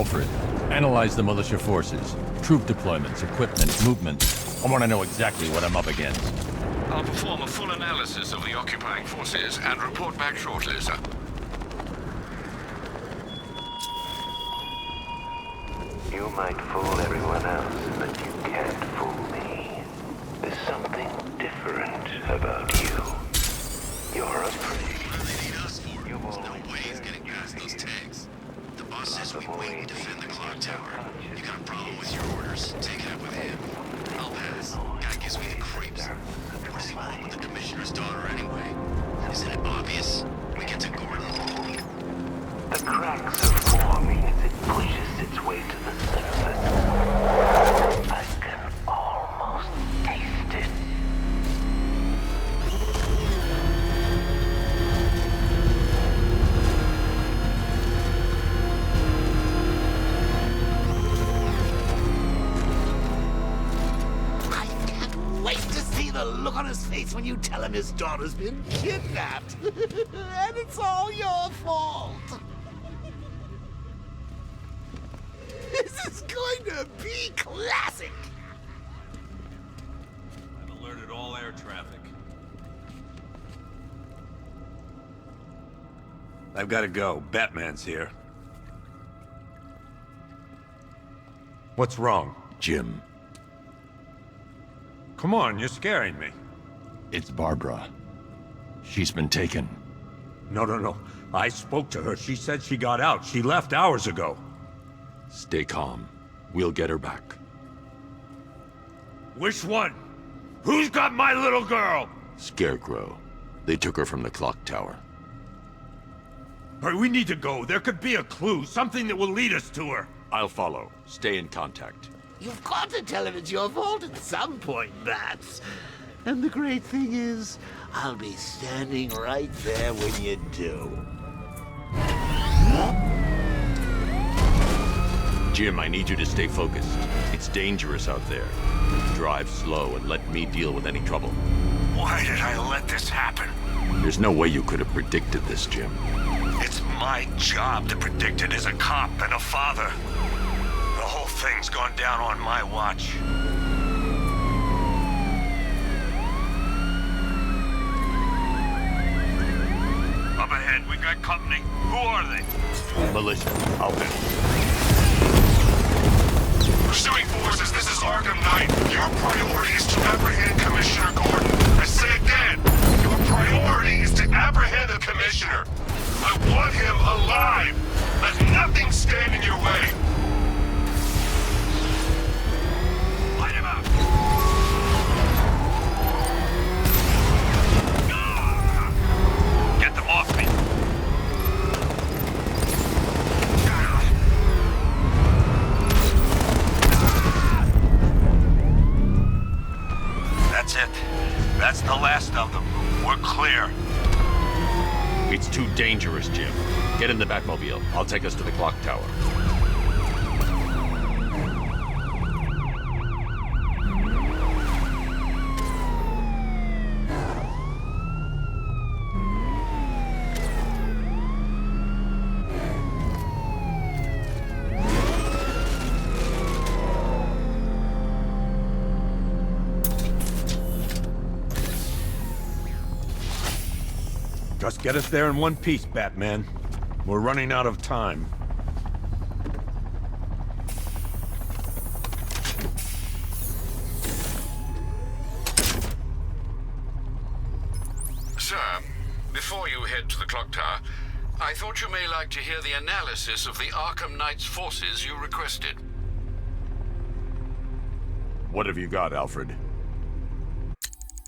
Alfred, analyze the militia forces, troop deployments, equipment, movement. I want to know exactly what I'm up against. I'll perform a full analysis of the occupying forces and report back shortly, sir. You might fool everyone else, but you can't fool me. There's something different about you. You're a freak. You've always no way he's getting past those tags. The boss says we wait and defend the Clocktower. You got a problem with your orders? Take it up with him. I'll pass. Guy gives me the creeps. What does he want with the commissioner's daughter anyway? Isn't it obvious? We get to Gordon. The cracks are forming as it pushes its way to the surface. I can almost taste it. I can't wait to see the look on his face when you tell him his daughter's been kidnapped. And it's all your fault. This is going to be classic! I've alerted all air traffic. I've got to go. Batman's here. What's wrong? Jim, Come on, you're scaring me. it's Barbara. She's been taken. No. I spoke to her. She said she got out. She left hours ago. Stay calm. We'll get her back. Which one? Who's got my little girl? Scarecrow. They took her from the Clocktower. All right, we need to go. There could be a clue, something that will lead us to her. I'll follow. Stay in contact. You've got to tell him it's your fault at some point, Bats. And the great thing is, I'll be standing right there when you do. Jim, I need you to stay focused. It's dangerous out there. Drive slow and let me deal with any trouble. Why did I let this happen? There's no way you could have predicted this, Jim. It's my job to predict it as a cop and a father. The whole thing's gone down on my watch. Up ahead, we got company. Who are they? Militia. I'll bet. Pursuing forces, this is Arkham Knight. Your priority is to apprehend Commissioner Gordon. I say again, your priority is to apprehend the Commissioner. I want him alive. Let nothing stand in your way. Light him up. Get them off me. That's it. That's the last of them. We're clear. It's too dangerous, Jim. Get in the Batmobile. I'll take us to the Clocktower. Just get us there in one piece, Batman. We're running out of time. Sir, before you head to the Clocktower, I thought you may like to hear the analysis of the Arkham Knight's forces you requested. What have you got, Alfred?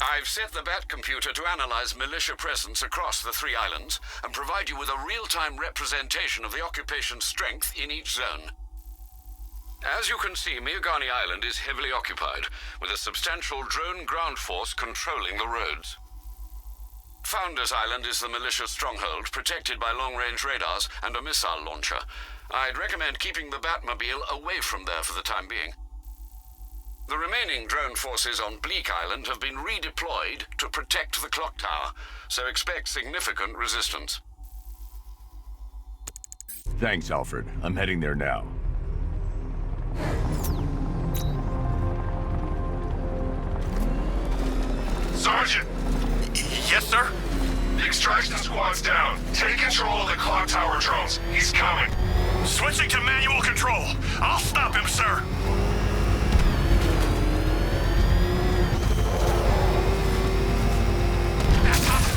I've set the Bat computer to analyze militia presence across the 3 islands and provide you with a real-time representation of the occupation's strength in each zone. As you can see, Miagani Island is heavily occupied, with a substantial drone ground force controlling the roads. Founders Island is the militia stronghold, protected by long-range radars and a missile launcher. I'd recommend keeping the Batmobile away from there for the time being. The remaining drone forces on Bleak Island have been redeployed to protect the Clocktower, so expect significant resistance. Thanks, Alfred. I'm heading there now. Sergeant! Yes, sir? The extraction squad's down. Take control of the Clocktower drones. He's coming. Switching to manual control. I'll stop him, sir.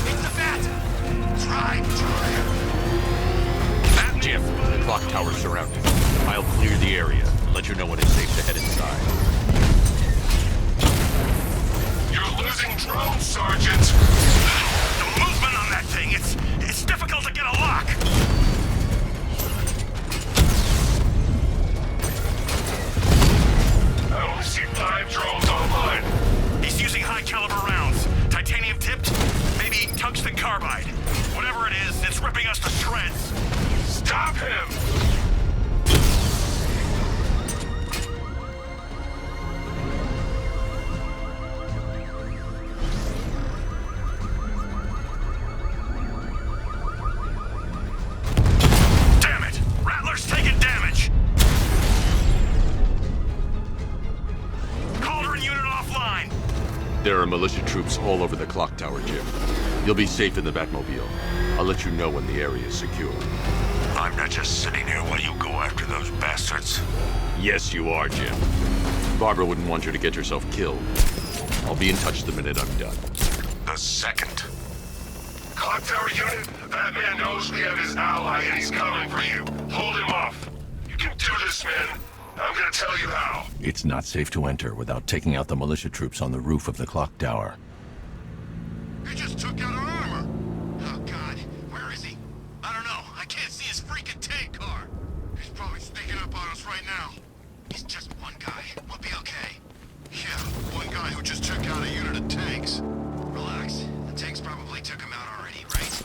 It's the Phantom! Drive! Jim, the clock tower's surrounded. I'll clear the area and let you know when it's safe to head inside. You're losing drones, Sergeant! The movement on that thing, it's difficult to get a lock. I only see 5 drones online. He's using high-caliber rounds. Titanium tipped, maybe tungsten carbide. Whatever it is, it's ripping us to shreds. Stop him! Damn it! Rattler's taking damage! Cauldron unit offline! There are militia troops all over the clock tower, Jim. You'll be safe in the Batmobile. I'll let you know when the area is secure. I'm not just sitting here while you go after those bastards. Yes, you are, Jim. Barbara wouldn't want you to get yourself killed. I'll be in touch the minute I'm done. The second. Clocktower unit, that man knows we have his ally and he's coming for you. Hold him off. You can do this, man. I'm gonna tell you how. It's not safe to enter without taking out the militia troops on the roof of the clock tower. He just took out our armor. Oh, God. Where is he? I don't know. I can't see his freaking tank car. He's probably sneaking up on us right now. He's just one guy. We'll be okay. Yeah, one guy who just took out a unit of tanks. Relax. The tanks probably took him out already, right?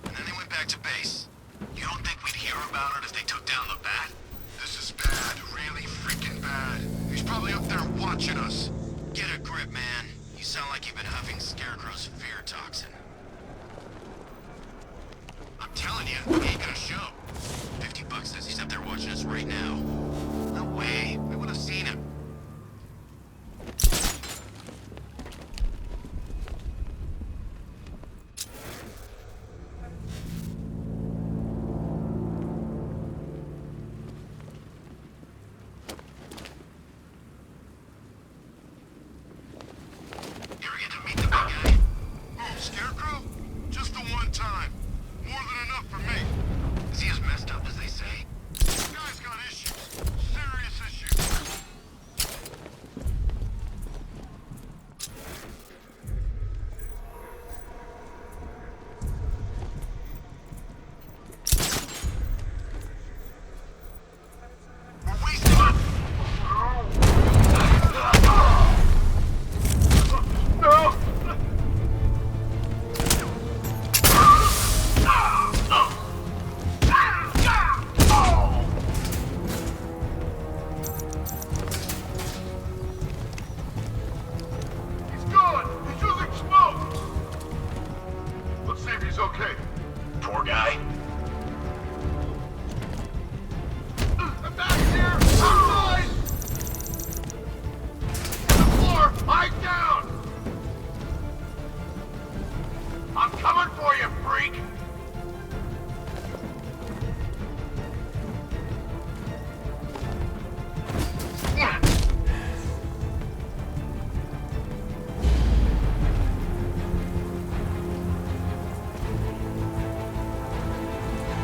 And then they went back to base. You don't think we'd hear about it if they took down the Bat? This is bad. Really freaking bad. He's probably up there watching us. Get a grip, man. You sound like you've been huffing Scarecrow's fear toxin. I'm telling you, he ain't gonna show. $50 says he's up there watching us right now. No way. We would have seen him. You ever get to meet the big guy? Oh, Scarecrow? Just the one time. More than enough for me. Is he as messed up as they say? This guy's got issues. Serious issues. We're wasting our... No! He's gone! He's using smoke! Let's see if he's okay. Poor guy. I'm back here! Outside! The floor! Lie down! I'm coming for you, freak!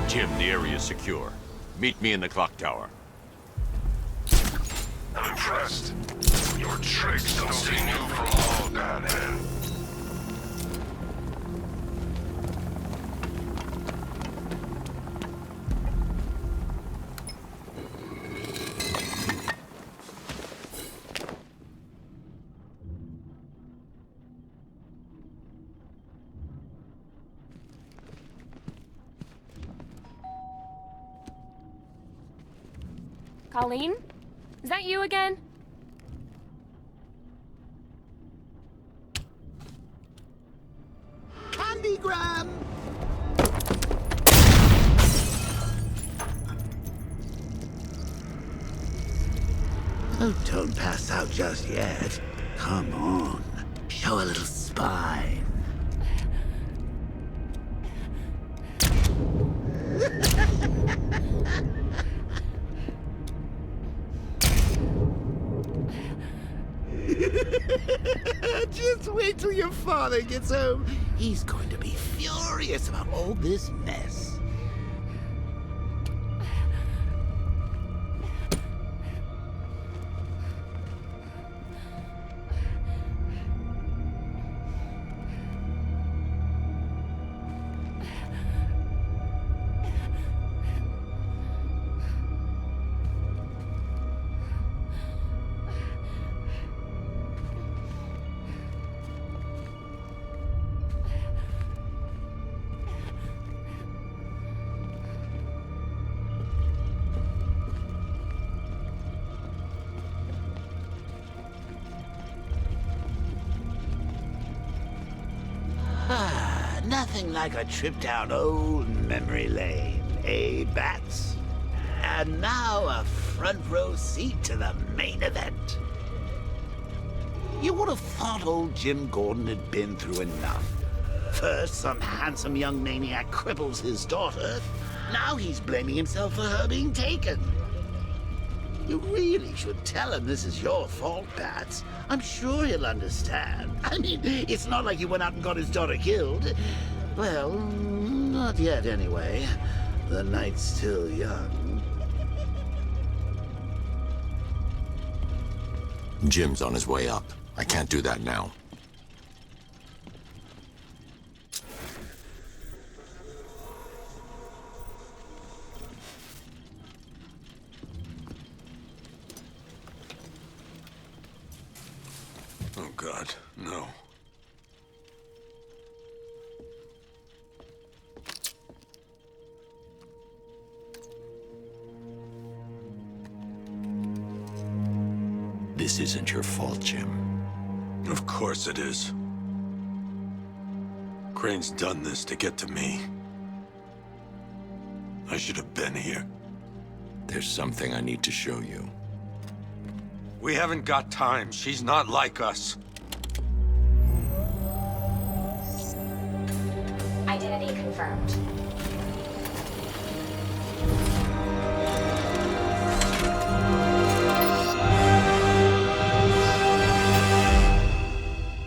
Jim, the area is secure. Meet me in the clock tower. I'm impressed. Your tricks don't seem new from all, Batman. Colleen? Is that you again? Candygram! Oh, don't pass out just yet. Come on. Show a little spine. Just wait till your father gets home. He's going to be furious about all this mess. Nothing like a trip down old memory lane, eh, Bats? And now a front row seat to the main event. You would have thought old Jim Gordon had been through enough. First, some handsome young maniac cripples his daughter. Now he's blaming himself for her being taken. You really should tell him this is your fault, Bats. I'm sure he'll understand. I mean, it's not like you went out and got his daughter killed. Well, not yet anyway. The night's still young. Jim's on his way up. I can't do that now. Oh, God, no. This isn't your fault, Jim. Of course it is. Crane's done this to get to me. I should have been here. There's something I need to show you. We haven't got time. She's not like us. Identity confirmed.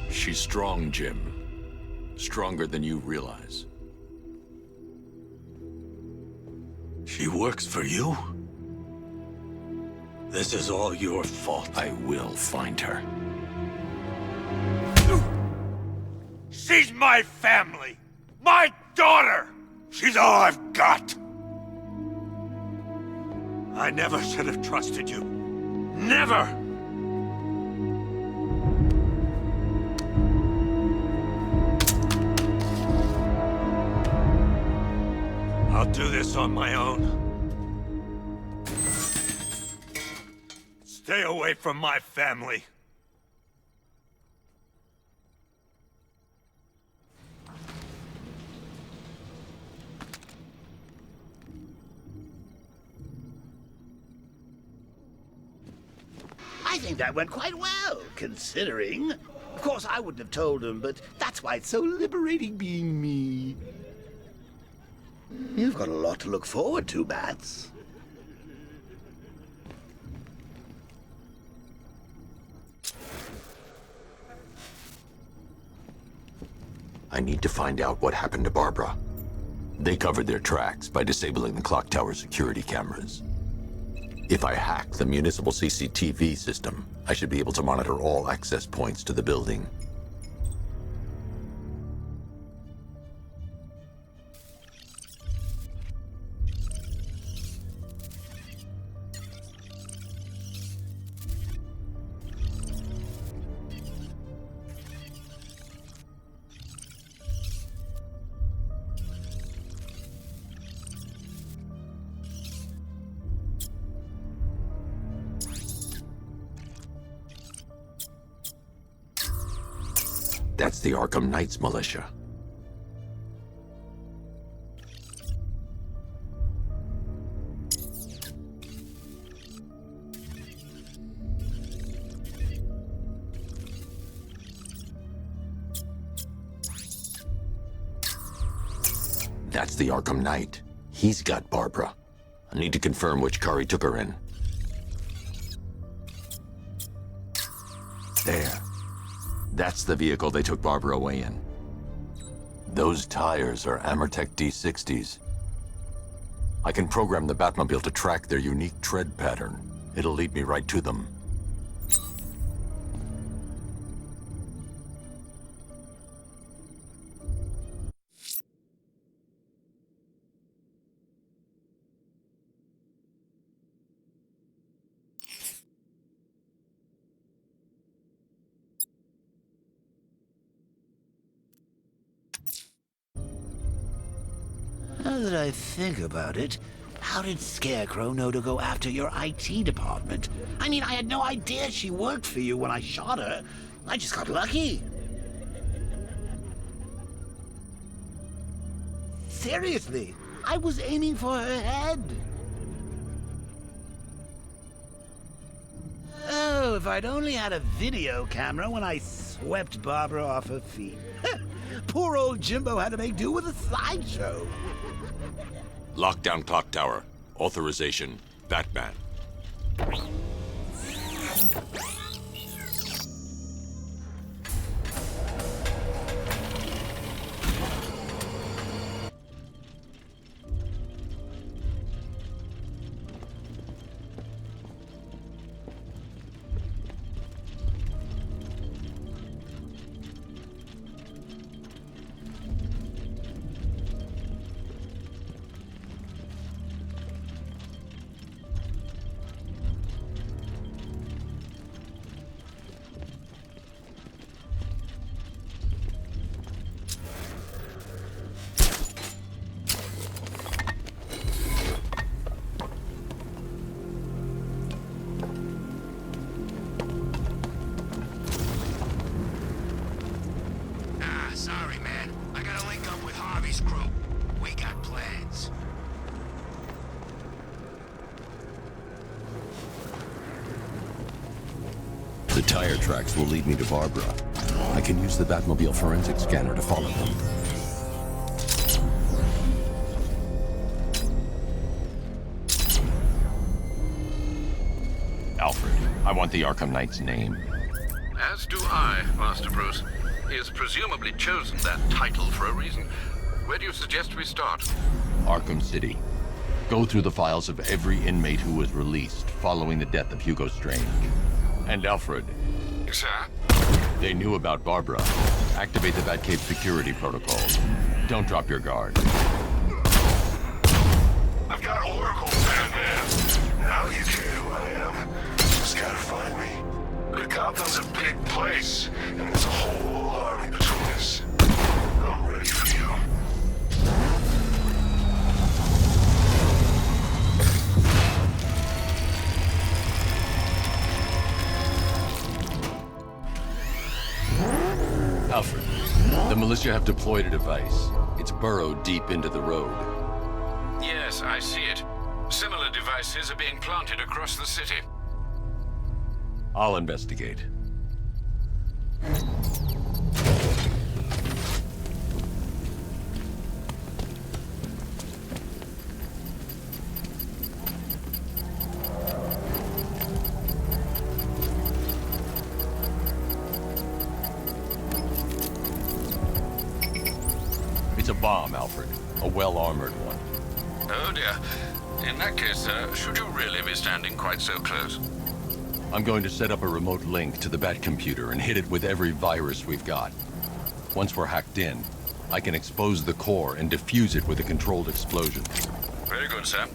She's strong, Jim. Stronger than you realize. She works for you? This is all your fault. I will find her. She's my family! My daughter! She's all I've got! I never should have trusted you. Never! I'll do this on my own. Stay away from my family. I think that went quite well, considering. Of course, I wouldn't have told him, but that's why it's so liberating being me. You've got a lot to look forward to, Bats. I need to find out what happened to Barbara. They covered their tracks by disabling the Clocktower security cameras. If I hack the municipal CCTV system, I should be able to monitor all access points to the building. That's the Arkham Knights militia. That's the Arkham Knight. He's got Barbara. I need to confirm which car he took her in. There. That's the vehicle they took Barbara away in. Those tires are Amertech D60s. I can program the Batmobile to track their unique tread pattern. It'll lead me right to them. Now that I think about it, how did Scarecrow know to go after your IT department? I mean, I had no idea she worked for you when I shot her. I just got lucky. Seriously, I was aiming for her head. Oh, if I'd only had a video camera when I swept Barbara off her feet. Poor old Jimbo had to make do with a slideshow. Lockdown Clocktower. Authorization, Batman. Sorry, man. I gotta link up with Harvey's crew. We got plans. The tire tracks will lead me to Barbara. I can use the Batmobile forensic scanner to follow them. Alfred, I want the Arkham Knight's name. As do I, Master Bruce. He has presumably chosen that title for a reason. Where do you suggest we start? Arkham City. Go through the files of every inmate who was released following the death of Hugo Strange. And Alfred. Sir? They knew about Barbara. Activate the Batcave security protocols. Don't drop your guard. I've got Oracle, Batman. Now you care who I am. Just gotta find me. But Gotham's a big place, and there's a whole army between us. I'm ready for you. Alfred, the militia have deployed a device. It's burrowed deep into the road. Yes, I see it. Similar devices are being planted across the city. I'll investigate. It's a bomb, Alfred. A well-armored one. Oh dear. In that case, should you really be standing quite so close? I'm going to set up a remote link to the Bat computer and hit it with every virus we've got. Once we're hacked in, I can expose the core and defuse it with a controlled explosion. Very good, sir.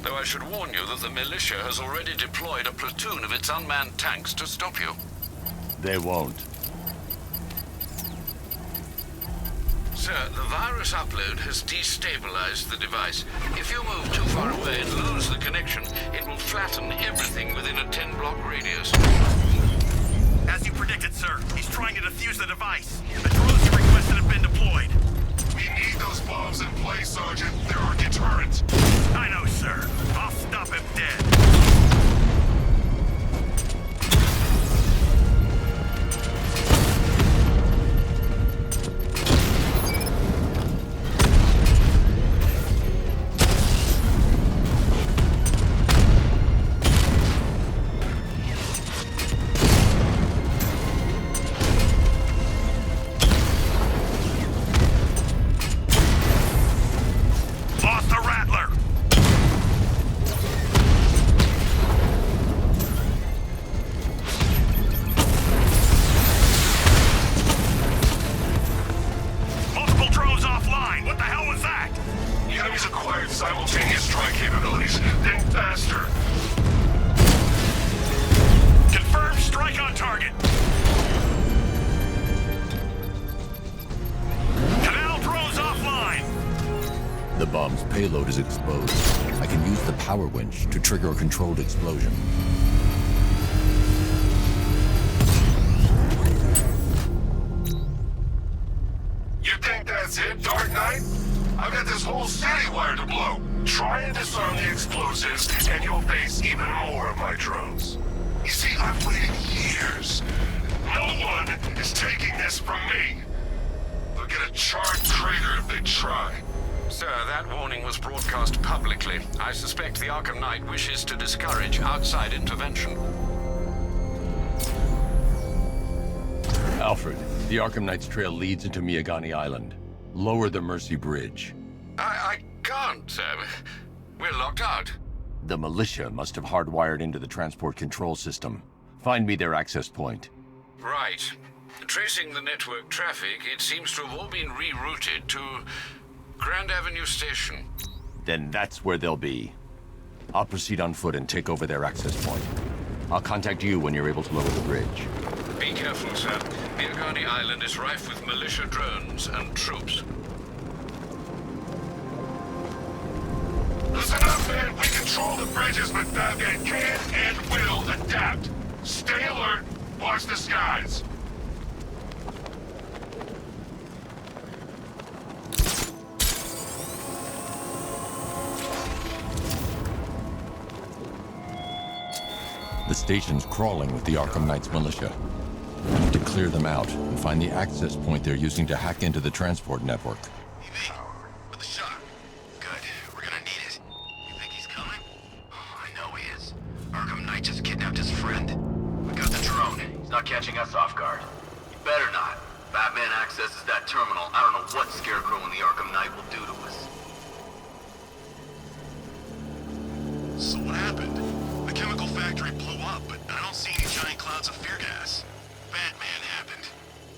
Though I should warn you that the militia has already deployed a platoon of its unmanned tanks to stop you. They won't. Sir, the virus upload has destabilized the device. If you move too far away and lose the connection, it will flatten everything within a 10-block radius. As you predicted, sir, he's trying to defuse the device. The drones you requested have been deployed. We need those bombs in place, Sergeant. They're our deterrent. I know, sir. I'll stop him dead. payload is exposed, I can use the power winch to trigger a controlled explosion. You think that's it, Dark Knight? I've got this whole city wired to blow. Try and disarm the explosives, and you'll face even more of my drones. You see, I've waited years. No one is taking this from me. They'll get a charred crater if they try. Sir, that warning was broadcast publicly. I suspect the Arkham Knight wishes to discourage outside intervention. Alfred, the Arkham Knight's trail leads into Miyagani Island. Lower the Mercy Bridge. I can't, sir. We're locked out. The militia must have hardwired into the transport control system. Find me their access point. Right. Tracing the network traffic, it seems to have all been rerouted to Grand Avenue Station. Then that's where they'll be. I'll proceed on foot and take over their access point. I'll contact you when you're able to lower the bridge. Be careful, sir. Miyagani Island is rife with militia drones and troops. Listen up, man. We control the bridges, but Batman can and will adapt. Stay alert. Watch the skies. The station's crawling with the Arkham Knight's militia. I need to clear them out and find the access point they're using to hack into the transport network. EV, with the shot. Good. We're gonna need it. You think he's coming? Oh, I know he is. Arkham Knight just kidnapped his friend. We got the drone. He's not catching us off guard. He better not. Batman accesses that terminal. I don't know what Scarecrow and the Arkham Knight will do to us. So what happened? The chemical factory blew up, but I don't see any giant clouds of fear gas. Batman happened.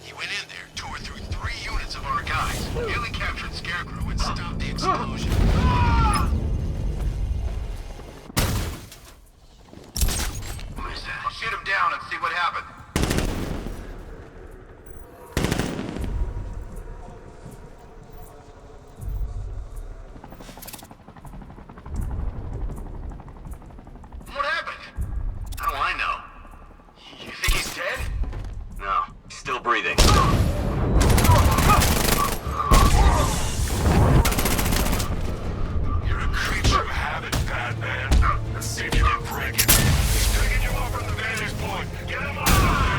He went in there, tore through 3 units of our guys, nearly captured Scarecrow and stopped the explosion. I'll shoot him down and see what happened. What happened? How do I know? You think he's dead? No, he's still breathing. You're a creature of habit, Batman. Let's see if you can break it. He's picking you up from the vantage point. Get him out of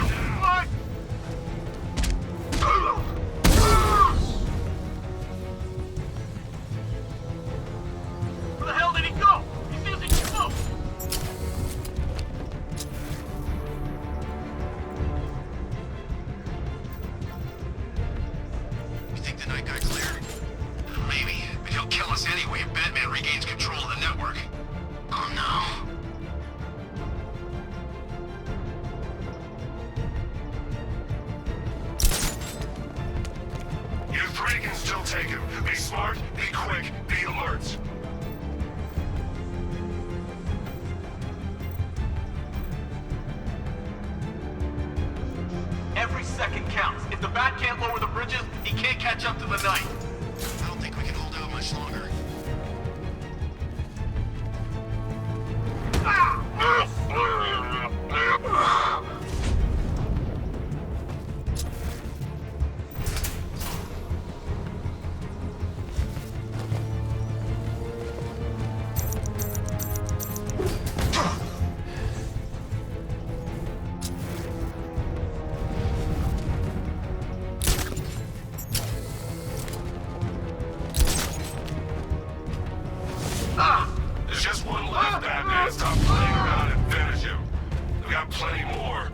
there now. What? Where the hell did he go? He's using smoke! You think the night guy cleared? Maybe, but he'll kill us anyway if Batman regains control of the network. Oh no. You three can still take him. Be smart, be quick, be alert. Every second counts. If the Bat can't lower the bridges, he can't catch up to the Knight. I don't think we can hold out much longer. There's just one left, Batman. Stop playing around and finish him. We got plenty more.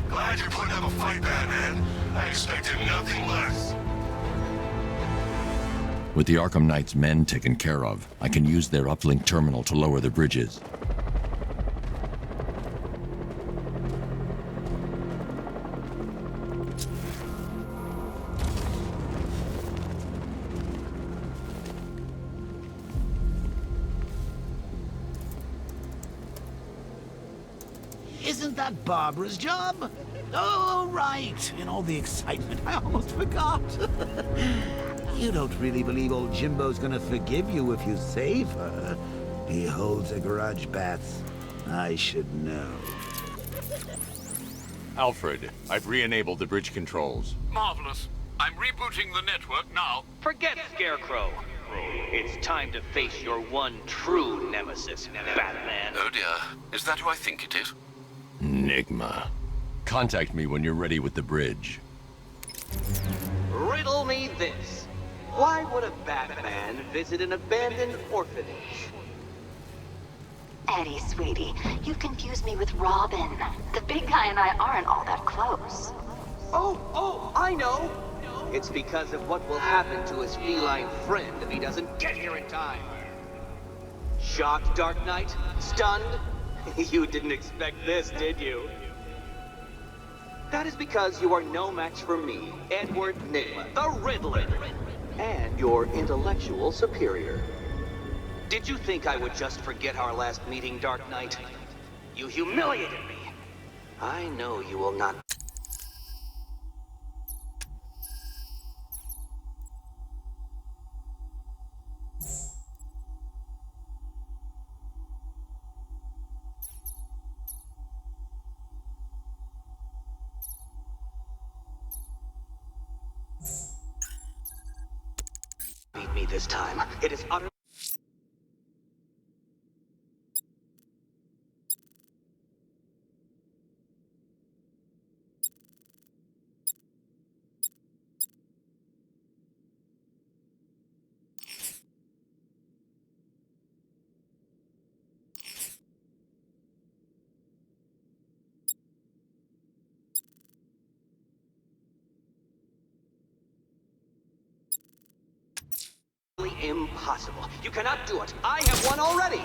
Glad you're putting up a fight, Batman. I expected nothing less. With the Arkham Knight's men taken care of, I can use their uplink terminal to lower the bridges. Isn't that Barbara's job? Oh, right. In all the excitement, I almost forgot. You don't really believe old Jimbo's gonna forgive you if you save her. He holds a grudge, Bats. I should know. Alfred, I've re-enabled the bridge controls. Marvelous. I'm rebooting the network now. Forget Scarecrow. It's time to face your one true nemesis, Batman. Oh dear. Is that who I think it is? Nigma. Contact me when you're ready with the bridge. Riddle me this. Why would a Batman visit an abandoned orphanage? Eddie, sweetie, you confused me with Robin. The big guy and I aren't all that close. Oh, I know. It's because of what will happen to his feline friend if he doesn't get here in time. Shocked, Dark Knight? Stunned? You didn't expect this, did you? That is because you are no match for me, Edward Nigma, the Riddler, and your intellectual superior. Did you think I would just forget our last meeting, Dark Knight? You humiliated me. I know you will not. Beat me this time. It is utterly impossible. You cannot do it. I have won already.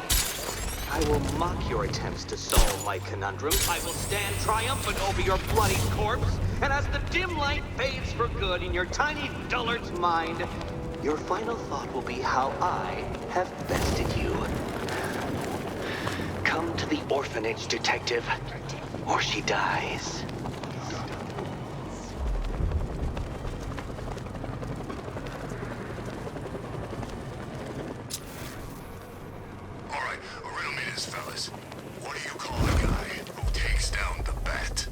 I will mock your attempts to solve my conundrum. I will stand triumphant over your bloody corpse. And as the dim light fades for good in your tiny dullard's mind, your final thought will be how I have bested you. Come to the orphanage, detective, or she dies. Fellas, what do you call a guy who takes down the bat?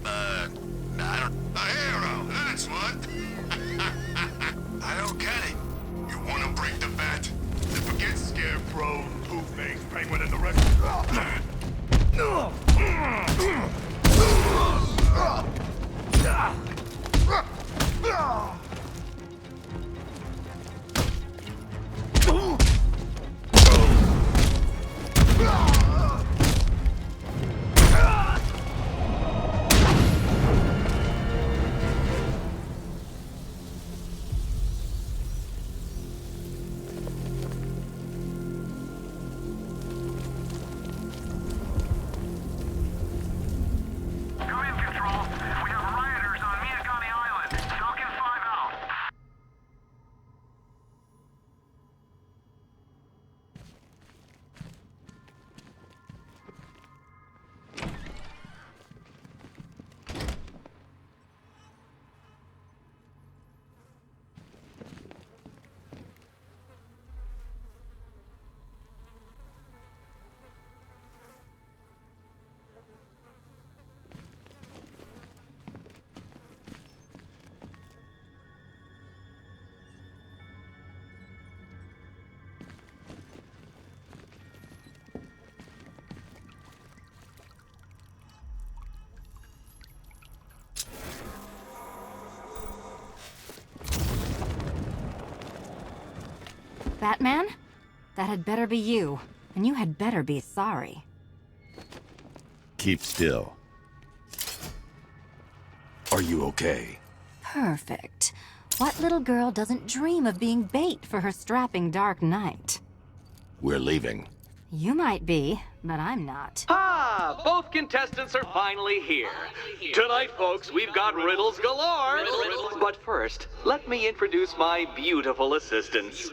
I don't... A hero, that's what! I don't get it. You want to break the bat? Then forget Scarecrow, Two-Face, Penguin, and the rest. Batman? That had better be you, and you had better be sorry. Keep still. Are you okay? Perfect. What little girl doesn't dream of being bait for her strapping Dark Knight? We're leaving. You might be, but I'm not. Ah, both contestants are finally here. Tonight, folks, we've got riddles galore. But first, let me introduce my beautiful assistants.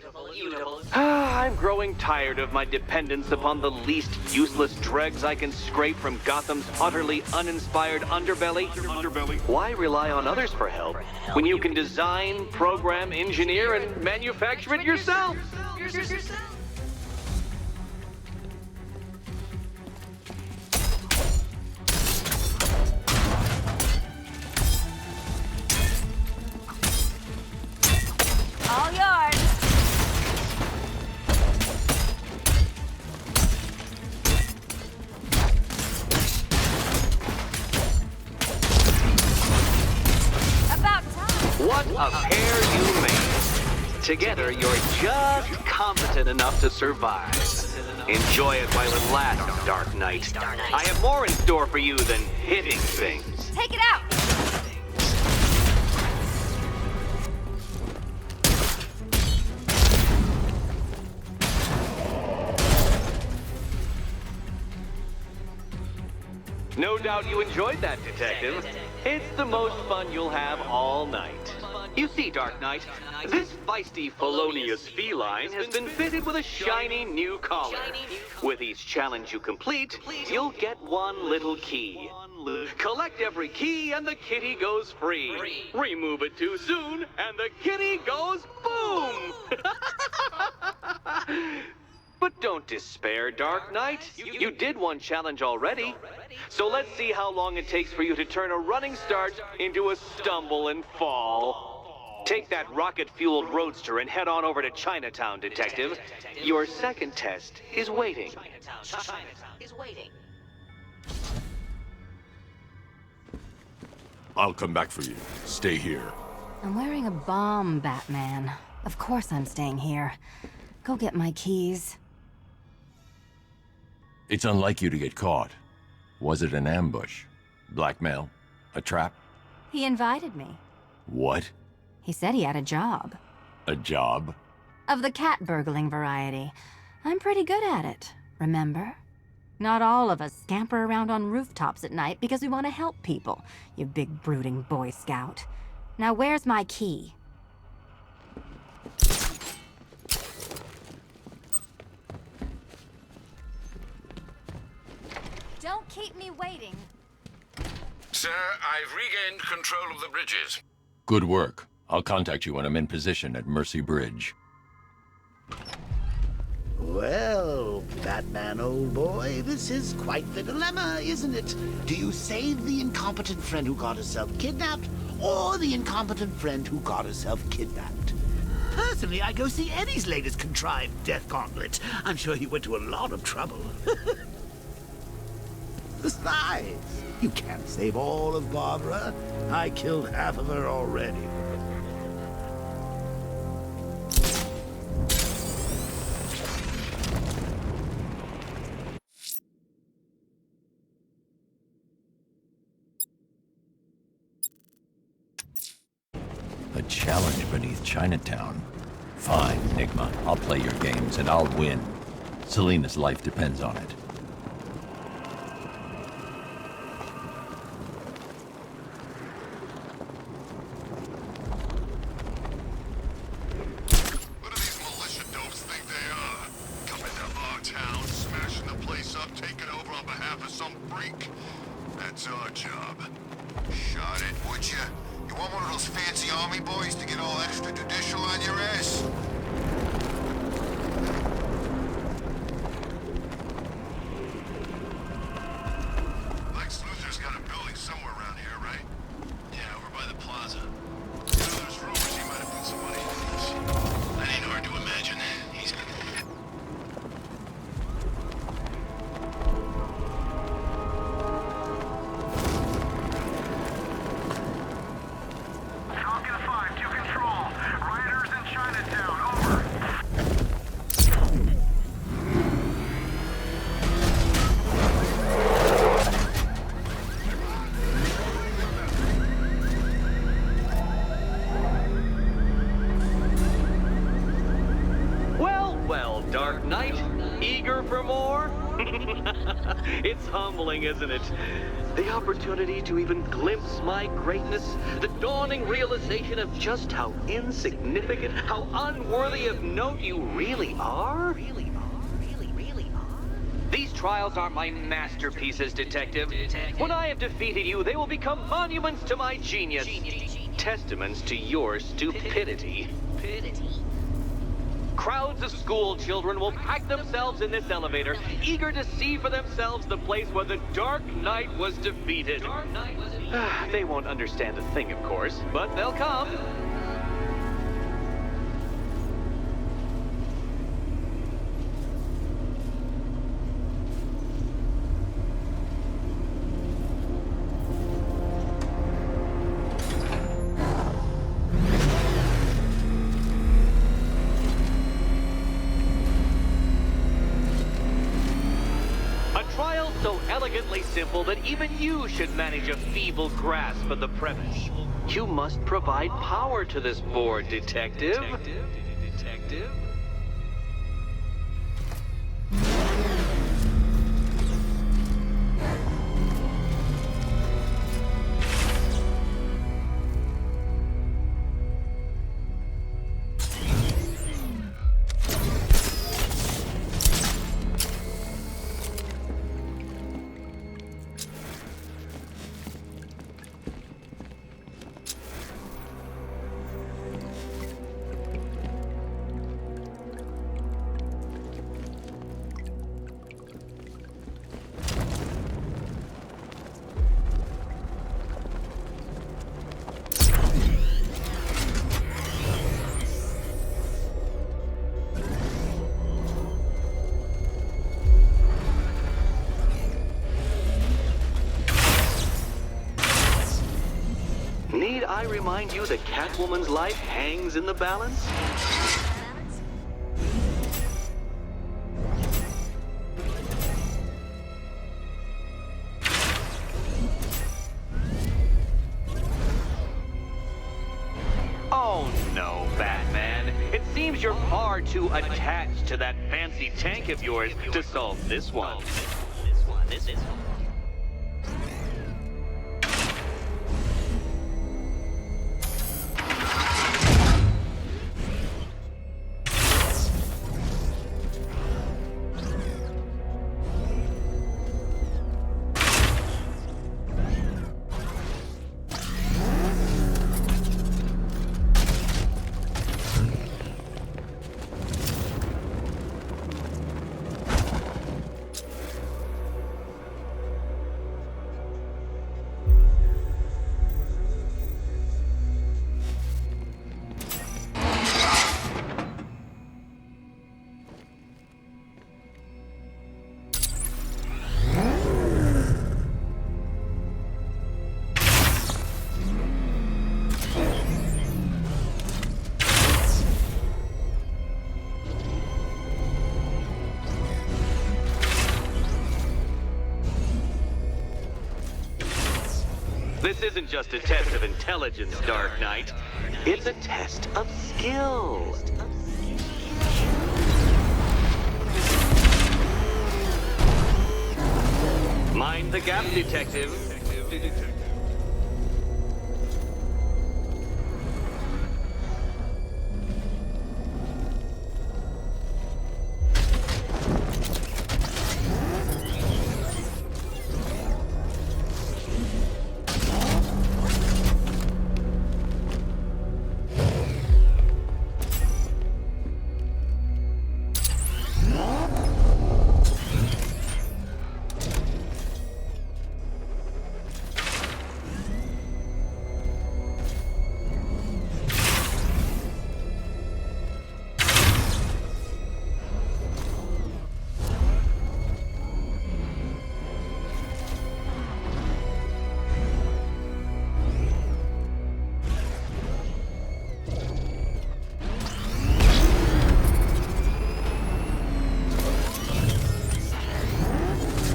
I'm growing tired of my dependence upon the least useless dregs I can scrape from Gotham's utterly uninspired underbelly. Why rely on others for help when you can design, program, engineer, and manufacture it yourself? All yours. About time. What a pair you made. Together, you're just competent enough to survive. Enjoy it while it lasts, Dark Knight. I have more in store for you than hitting things. Take it out. No doubt you enjoyed that, Detective. It's the most fun you'll have all night. You see, Dark Knight, this feisty, felonious feline has been fitted with a shiny new collar. With each challenge you complete, you'll get one little key. Collect every key and the kitty goes free. Remove it too soon and the kitty goes boom! But don't despair, Dark Knight. You did one challenge already. So let's see how long it takes for you to turn a running start into a stumble and fall. Take that rocket-fueled roadster and head on over to Chinatown, Detective. Your second test is waiting. I'll come back for you. Stay here. I'm wearing a bomb, Batman. Of course I'm staying here. Go get my keys. It's unlike you to get caught. Was it an ambush? Blackmail? A trap? He invited me. What? He said he had a job. A job? Of the cat burgling variety. I'm pretty good at it, remember? Not all of us scamper around on rooftops at night because we want to help people, you big brooding Boy Scout. Now where's my key? Don't keep me waiting. Sir, I've regained control of the bridges. Good work. I'll contact you when I'm in position at Mercy Bridge. Well, Batman, old boy, this is quite the dilemma, isn't it? Do you save the incompetent friend who got herself kidnapped, or the incompetent friend who got herself kidnapped? Personally, I go see Eddie's latest contrived death gauntlet. I'm sure he went to a lot of trouble. Besides, you can't save all of Barbara. I killed half of her already. A challenge beneath Chinatown. Fine, Nigma. I'll play your games and I'll win. Selina's life depends on it. What do these militia dopes think they are? Coming to our town, smashing the place up, taking over on behalf of some freak? That's our job. Shot it, would you? You want one of those fancy army boys to get all extrajudicial on your ass? Lex Luthor's got a building somewhere around here, right? Yeah, over by the plaza. There's rumors he might have put some money in this. That ain't hard to imagine. He's Falcon 5 to control. Rioters in Chinatown, over. Well, Dark Knight, eager for more? It's humbling, isn't it? The opportunity to even glimpse my greatness, the dawning realization of just how insignificant, how unworthy of note you really are. These trials are my masterpieces, Detective. When I have defeated you, they will become monuments to my genius. Testaments to your stupidity. Crowds of school children will pack themselves in this elevator, eager to see for themselves the place where the Dark Knight was defeated. They won't understand a thing, of course, but they'll come. Simple that even you should manage a feeble grasp of the premise. You must provide power to this board, Detective. Need I remind you that Catwoman's life hangs in the balance? Oh no, Batman. It seems you're far too attached to that fancy tank of yours to solve this one. This one. This isn't just a test of intelligence, Dark Knight. It's a test of skill. Mind the gap, Detective.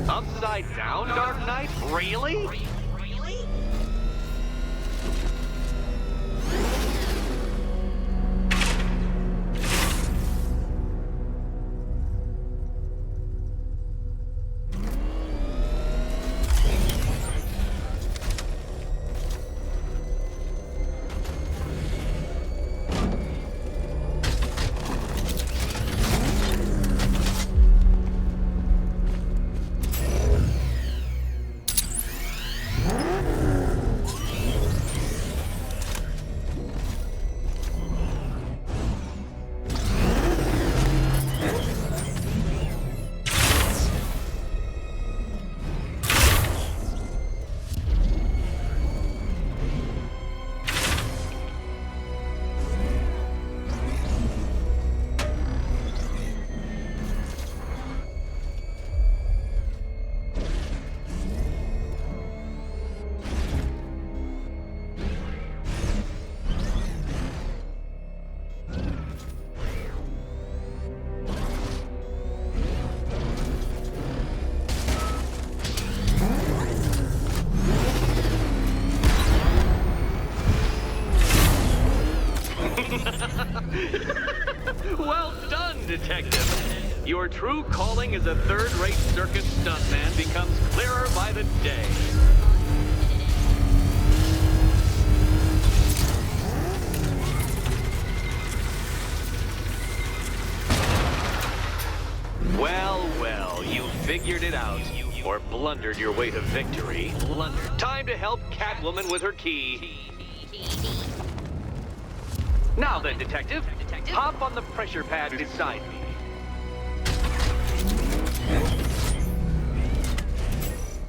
Upside down, Dark Knight? Really? Detective. Your true calling as a third-rate circus stuntman becomes clearer by the day. Well, well, you figured it out. Or blundered your way to victory. Time to help Catwoman with her key. Now then, Detective, hop on the pressure pad beside me.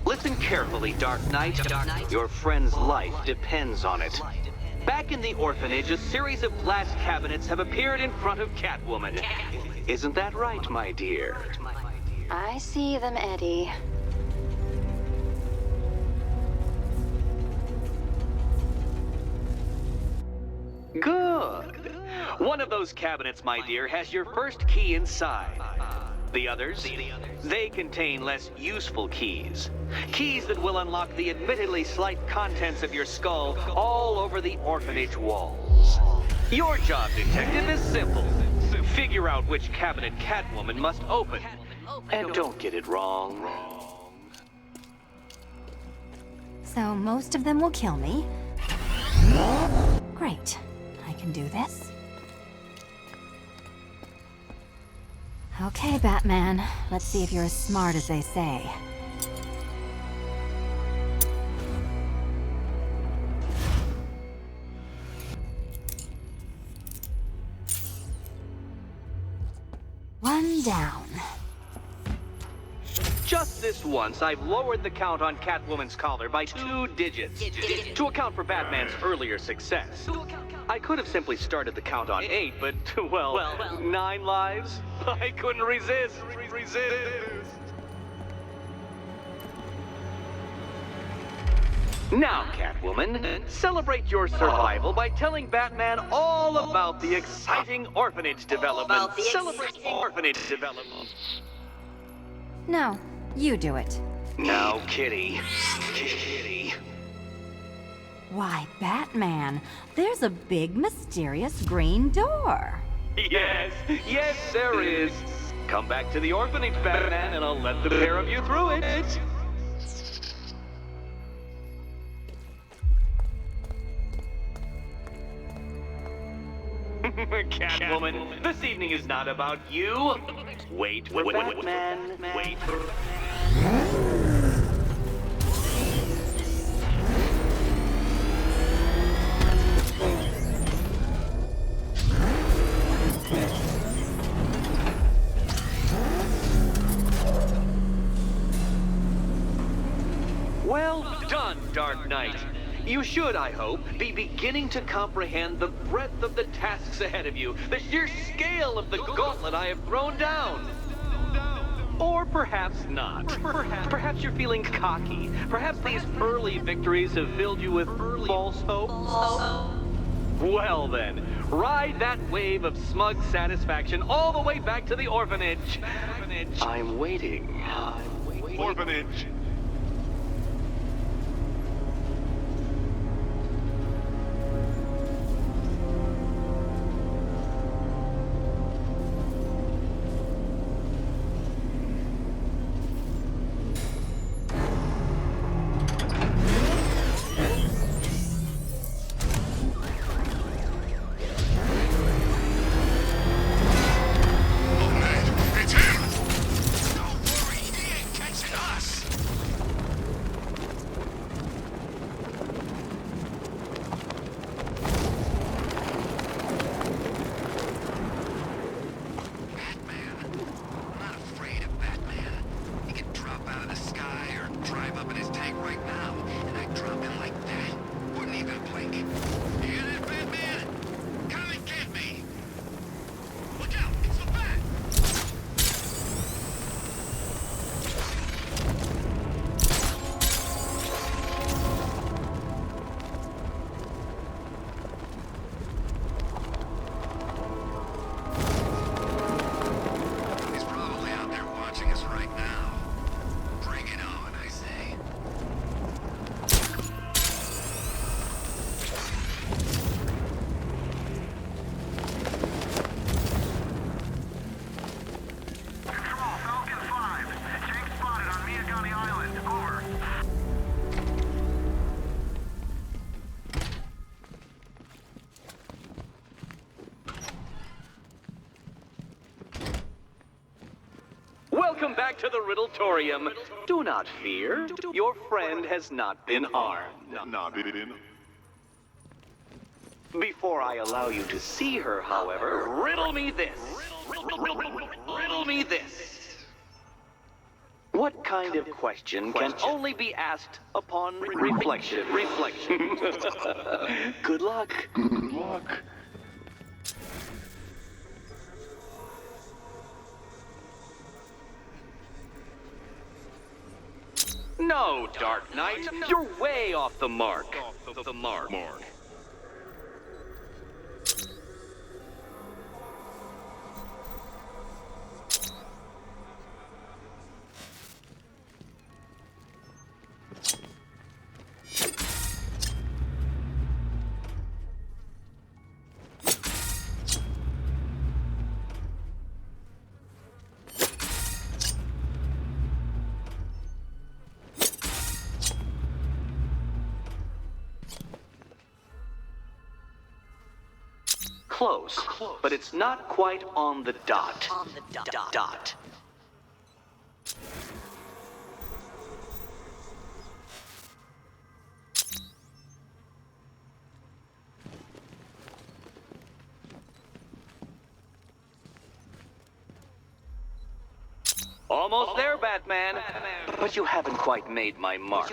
Listen carefully, Dark Knight. Your friend's life depends on it. Back in the orphanage, a series of glass cabinets have appeared in front of Catwoman. Isn't that right, my dear? I see them, Eddie. Good. One of those cabinets, my dear, has your first key inside. The others, they contain less useful keys. Keys that will unlock the admittedly slight contents of your skull all over the orphanage walls. Your job, Detective, is simple. Figure out which cabinet Catwoman must open. And don't get it wrong. So most of them will kill me. Great. I can do this. Okay, Batman. Let's see if you're as smart as they say. One down. Just this once, I've lowered the count on Catwoman's collar by 2 digits to account for Batman's earlier success. I could have simply started the count on 8, but, well, 9 lives? I couldn't resist. Now, Catwoman, celebrate your survival by telling Batman all about the exciting orphanage development. Celebrate orphanage development. No, you do it. Now, Kitty. Kitty. Why, Batman, there's a big, mysterious green door. Yes, there is. Come back to the orphanage, Batman, and I'll let the pair of you through it. Catwoman, this evening is not about you. Wait for Batman. Wait for... Well done, Dark Knight. You should, I hope, be beginning to comprehend the breadth of the tasks ahead of you, the sheer scale of the gauntlet I have thrown down. Or perhaps not. Perhaps you're feeling cocky. Perhaps these early victories have filled you with false hope. Well then, ride that wave of smug satisfaction all the way back to the orphanage. I'm waiting. Orphanage. Welcome back to the Riddletorium. Do not fear. Your friend has not been harmed. Before I allow you to see her, however, riddle me this. Riddle me this. What kind of question can only be asked upon reflection? Good luck. Good luck. No, Dark Knight, you're way off the mark. Close, but it's not quite on the dot. Almost there, Batman. But you haven't quite made my mark.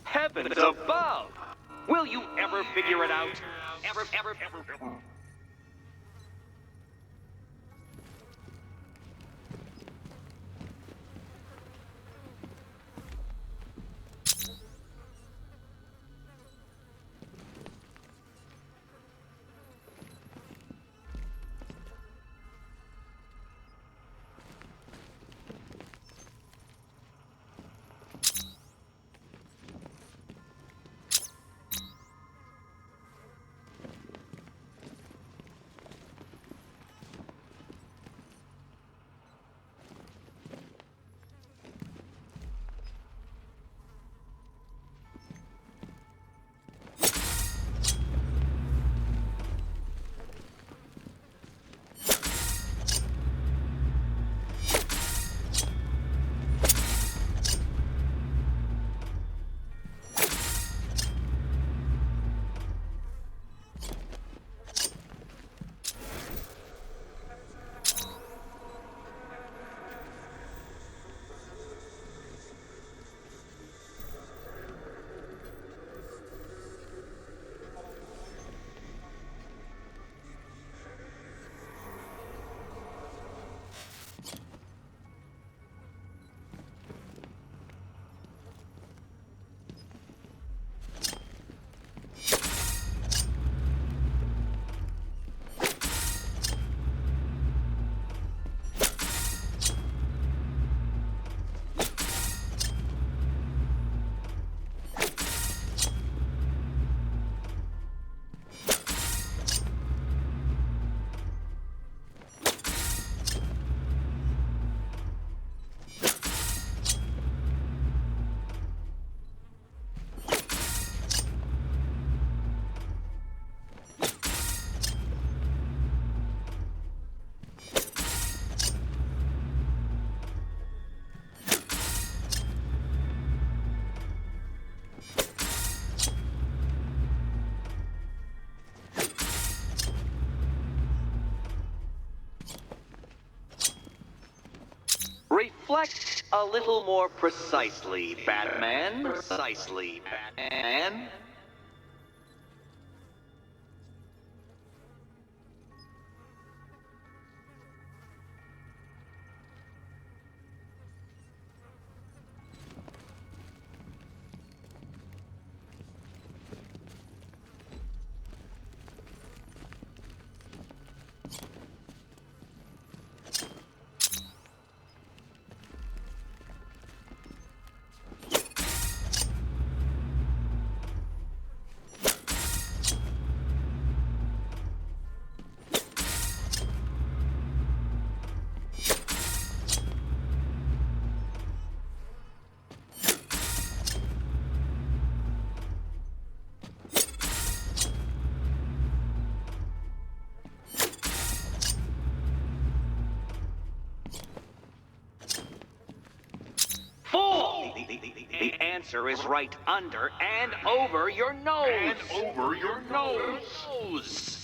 Heavens above! Will you ever figure it out? Ever. Flex a little more precisely, Batman. Precisely, Batman. Fool! The answer is right under and over your nose. And over your nose.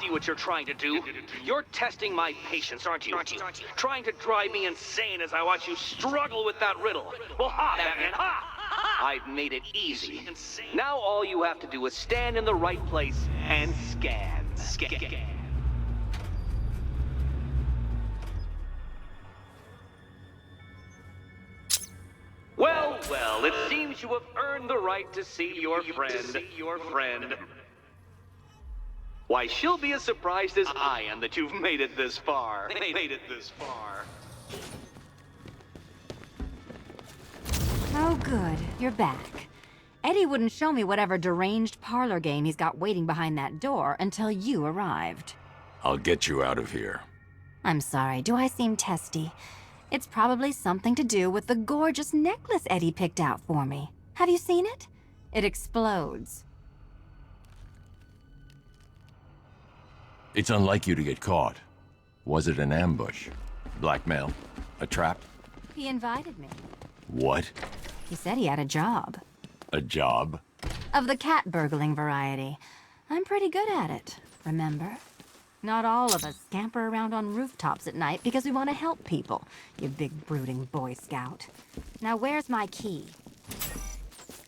see what you're trying to do. You're testing my patience, aren't you? Trying to drive me insane as I watch you struggle with that riddle. Well, ha, Batman, ha! I've made it easy. Now all you have to do is stand in the right place and scan. Well, it seems you have earned the right to see your friend. Why, she'll be as surprised as I am that you've made it this far. Oh, good. You're back. Eddie wouldn't show me whatever deranged parlor game he's got waiting behind that door until you arrived. I'll get you out of here. I'm sorry, do I seem testy? It's probably something to do with the gorgeous necklace Eddie picked out for me. Have you seen it? It explodes. It's unlike you to get caught. Was it an ambush? Blackmail? A trap? He invited me. What? He said he had a job. A job? Of the cat burgling variety. I'm pretty good at it, remember? Not all of us scamper around on rooftops at night because we want to help people, you big brooding Boy Scout. Now where's my key?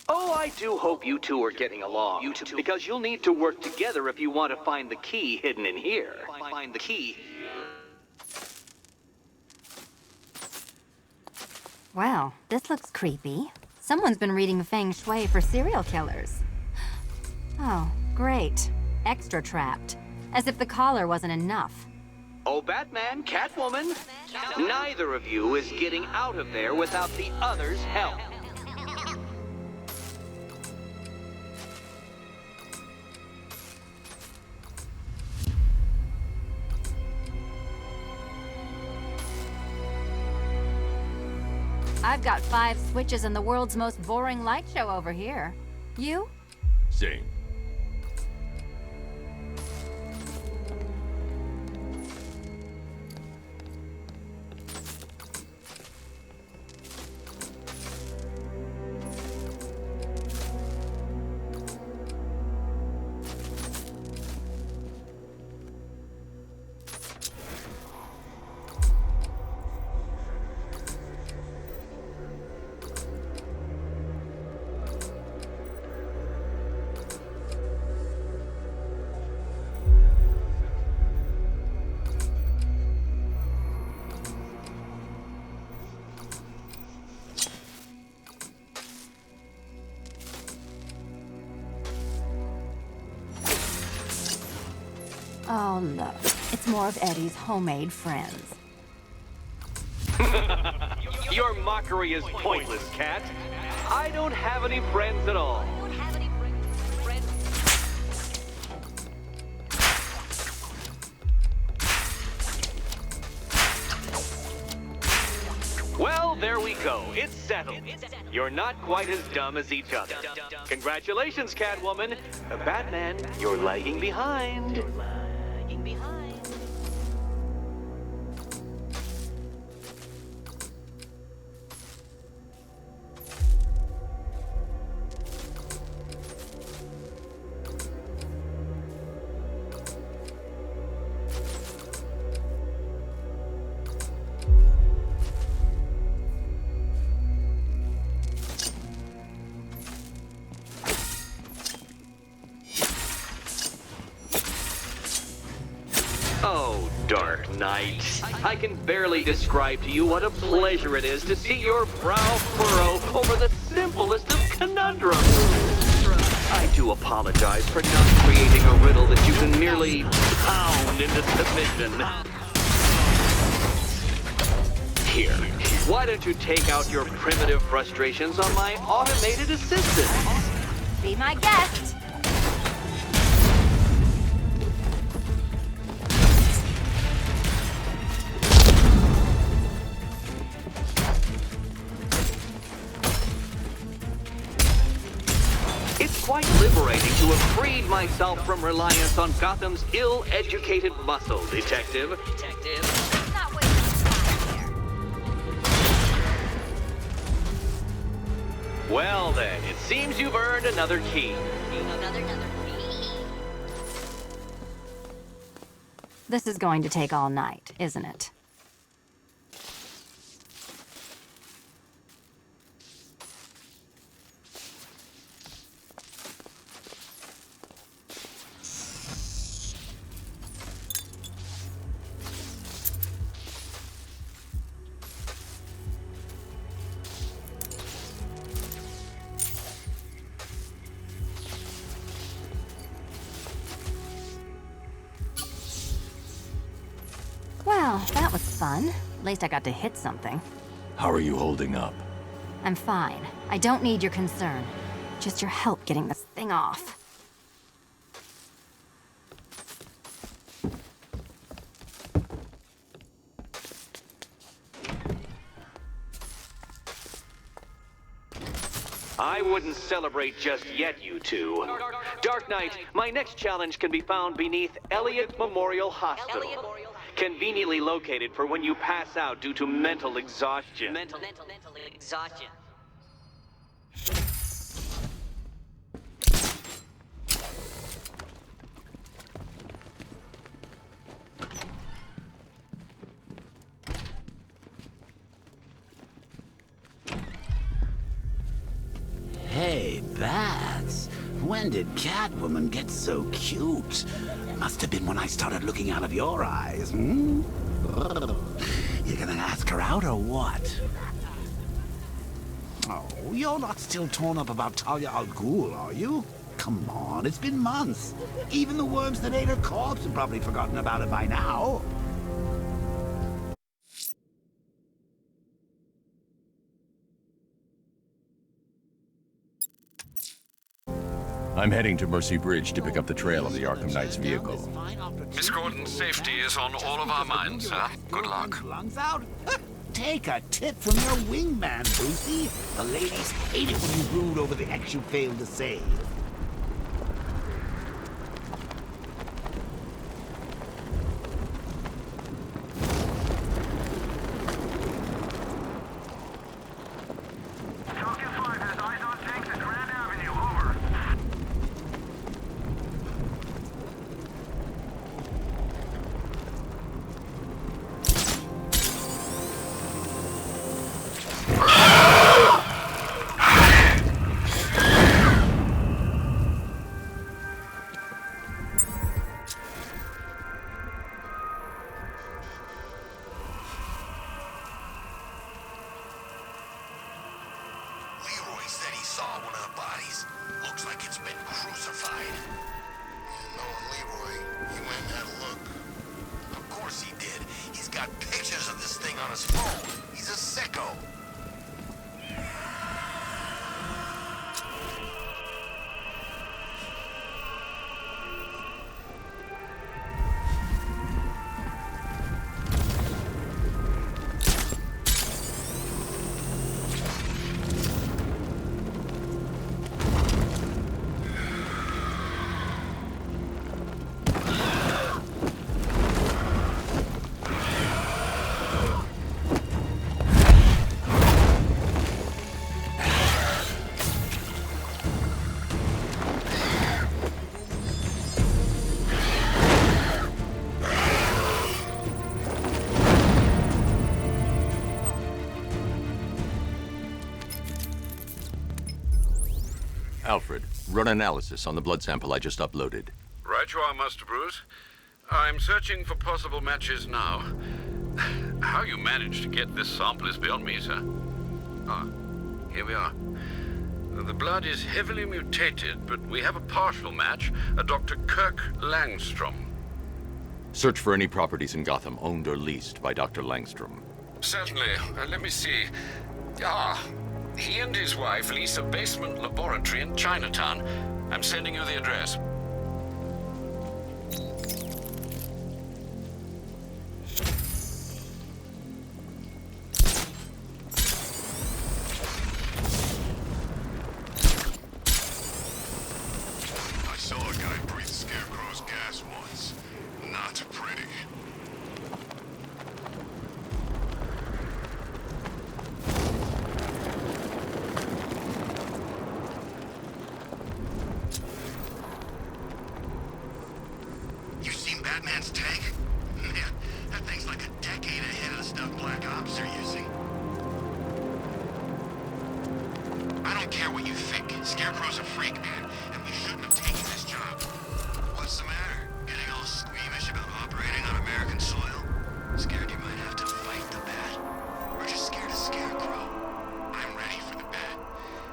Oh, I do hope you two are getting along. Because you'll need to work together if you want to find the key hidden in here. Find the key. Well, this looks creepy. Someone's been reading Feng Shui for serial killers. Oh, great. Extra trapped. As if the collar wasn't enough. Oh, Batman, Catwoman, neither of you is getting out of there without the other's help. I've got 5 switches and the world's most boring light show over here. You? Same. Oh, look. It's more of Eddie's homemade friends. Your mockery is pointless, Cat. I don't have any friends at all. Well, there we go. It's settled. You're not quite as dumb as each other. Congratulations, Catwoman. Batman, you're lagging behind. Oh, Dark Knight. I can barely describe to you what a pleasure it is to see your brow furrow over the simplest of conundrums. I do apologize for not creating a riddle that you can merely pound into submission. Here, why don't you take out your primitive frustrations on my automated assistant? Be my guest. It's quite liberating to have freed myself from reliance on Gotham's ill-educated muscle, Detective. Well then, it seems you've earned another key. This is going to take all night, isn't it? Well, that was fun. At least I got to hit something. How are you holding up? I'm fine. I don't need your concern. Just your help getting this thing off. I wouldn't celebrate just yet, you two. Dark Knight, my next challenge can be found beneath Elliott Memorial Hospital. Conveniently located for when you pass out due to mental exhaustion. Mental exhaustion. Hey, Bats. When did Catwoman get so cute? Must have been when I started looking out of your eyes, hmm? You gonna ask her out or what? Oh, you're not still torn up about Talia al Ghul, are you? Come on, it's been months. Even the worms that ate her corpse have probably forgotten about it by now. I'm heading to Mercy Bridge to pick up the trail of the Arkham Knight's vehicle. Miss Gordon's safety is on all of our minds, sir. Good luck. Lungs out? Take a tip from your wingman, Boosie. The ladies hate it when you brood over the ex you failed to save. Alfred, run analysis on the blood sample I just uploaded. Right you are, Master Bruce. I'm searching for possible matches now. How you managed to get this sample is beyond me, sir. Ah, here we are. The blood is heavily mutated, but we have a partial match, a Dr. Kirk Langstrom. Search for any properties in Gotham owned or leased by Dr. Langstrom. Certainly. Let me see. He and his wife lease a basement laboratory in Chinatown. I'm sending you the address. I saw a guy breathe Scarecrow's gas once. Not pretty. You seen Batman's tank? Scarecrow's a freak, man, and we shouldn't have taken this job. What's the matter? Getting all squeamish about operating on American soil? Scared you might have to fight the Bat? Or just scared of Scarecrow? I'm ready for the Bat,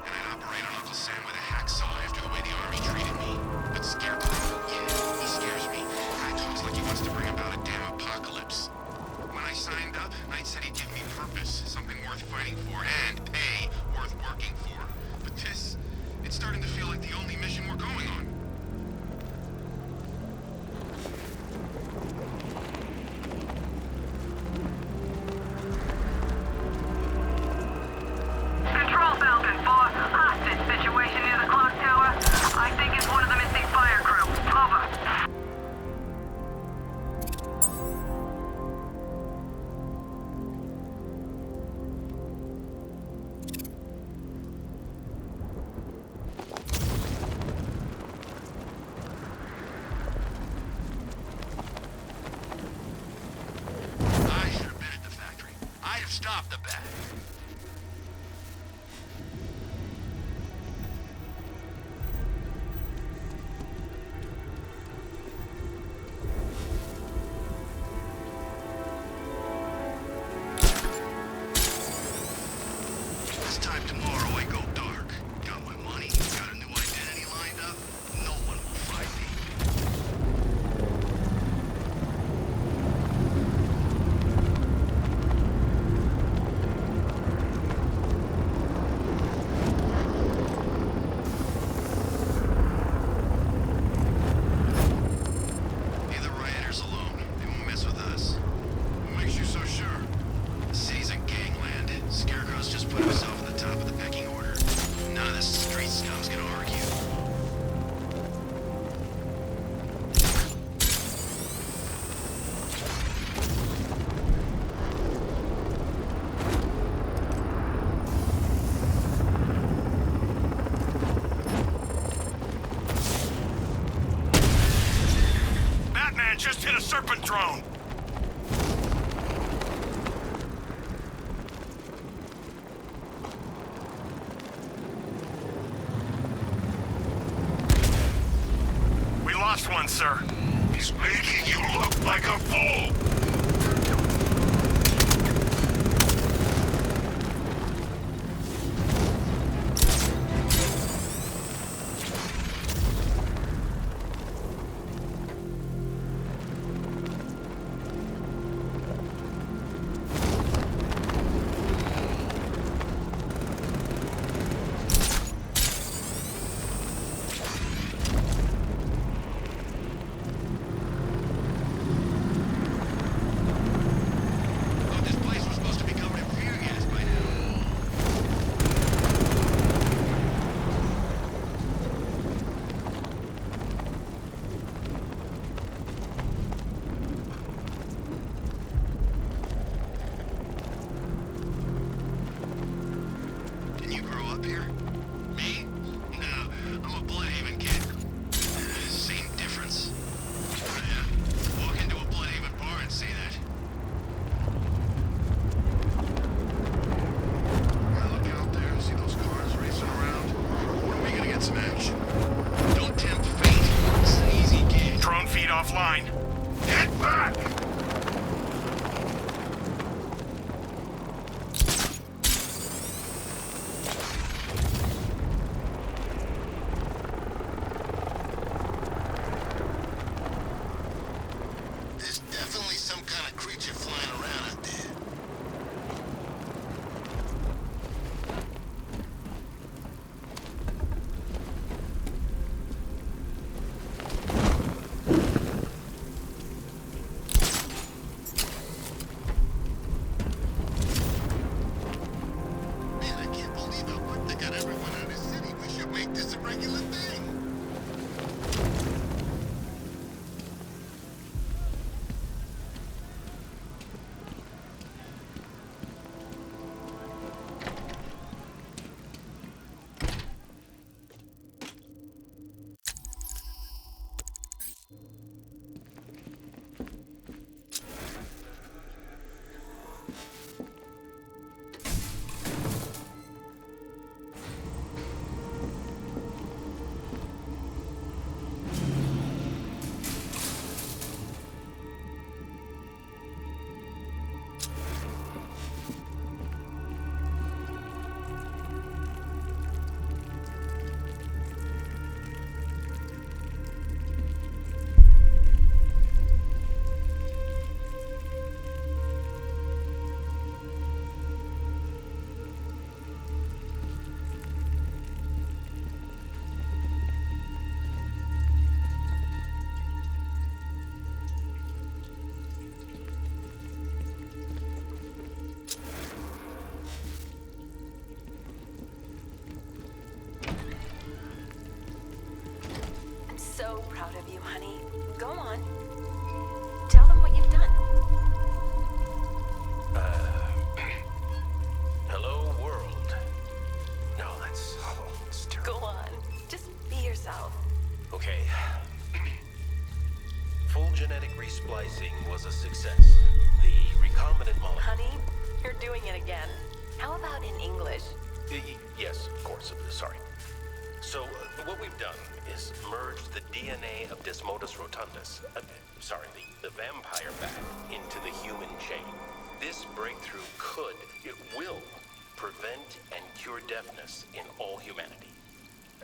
and I'd operate on Uncle Sam with a hacksaw after the way the Army treated me. But Scarecrow, yeah, he scares me. Guy talks like he wants to bring about a damn apocalypse. When I signed up, Knight said he'd give me purpose, something worth fighting for, and pay worth working for. But this, it's starting to feel like the only mission we're going on. Control Falcon 4, hostage situation near the clock tower. I think it's one of the missing fire crew. Over. I should have been at the factory. I'd have stopped the Bat. This time tomorrow I go dark. Got my money, got a new identity lined up. No one will find me. Leave the rioters alone. They won't mess with us. What makes you so sure? The city's a gangland. Scarecrow's just put himself at the top of the pecking order. None of the street scum's gonna argue. Batman just hit a serpent drone! We lost one, sir. He's making you look like a fool! Thought this place was supposed to be covered in fear gas by now. Didn't you grow up here? Me? No, I'm a Bloodhaven kid. Same difference. Yeah, walk into a Bloodhaven bar and say that. Yeah, look out there. See those cars racing around? When are we gonna get some action? Don't tempt fate. It's an easy gig. Drone feed offline. Get back! There's definitely some kind of creature flying around out there. resplicing was a success. The recombinant molecule... Honey, you're doing it again. How about in English? Yes, of course. Sorry. So, what we've done is merged the DNA of Desmodus rotundus, the vampire bat, into the human chain. This breakthrough it will, prevent and cure deafness in all humanity.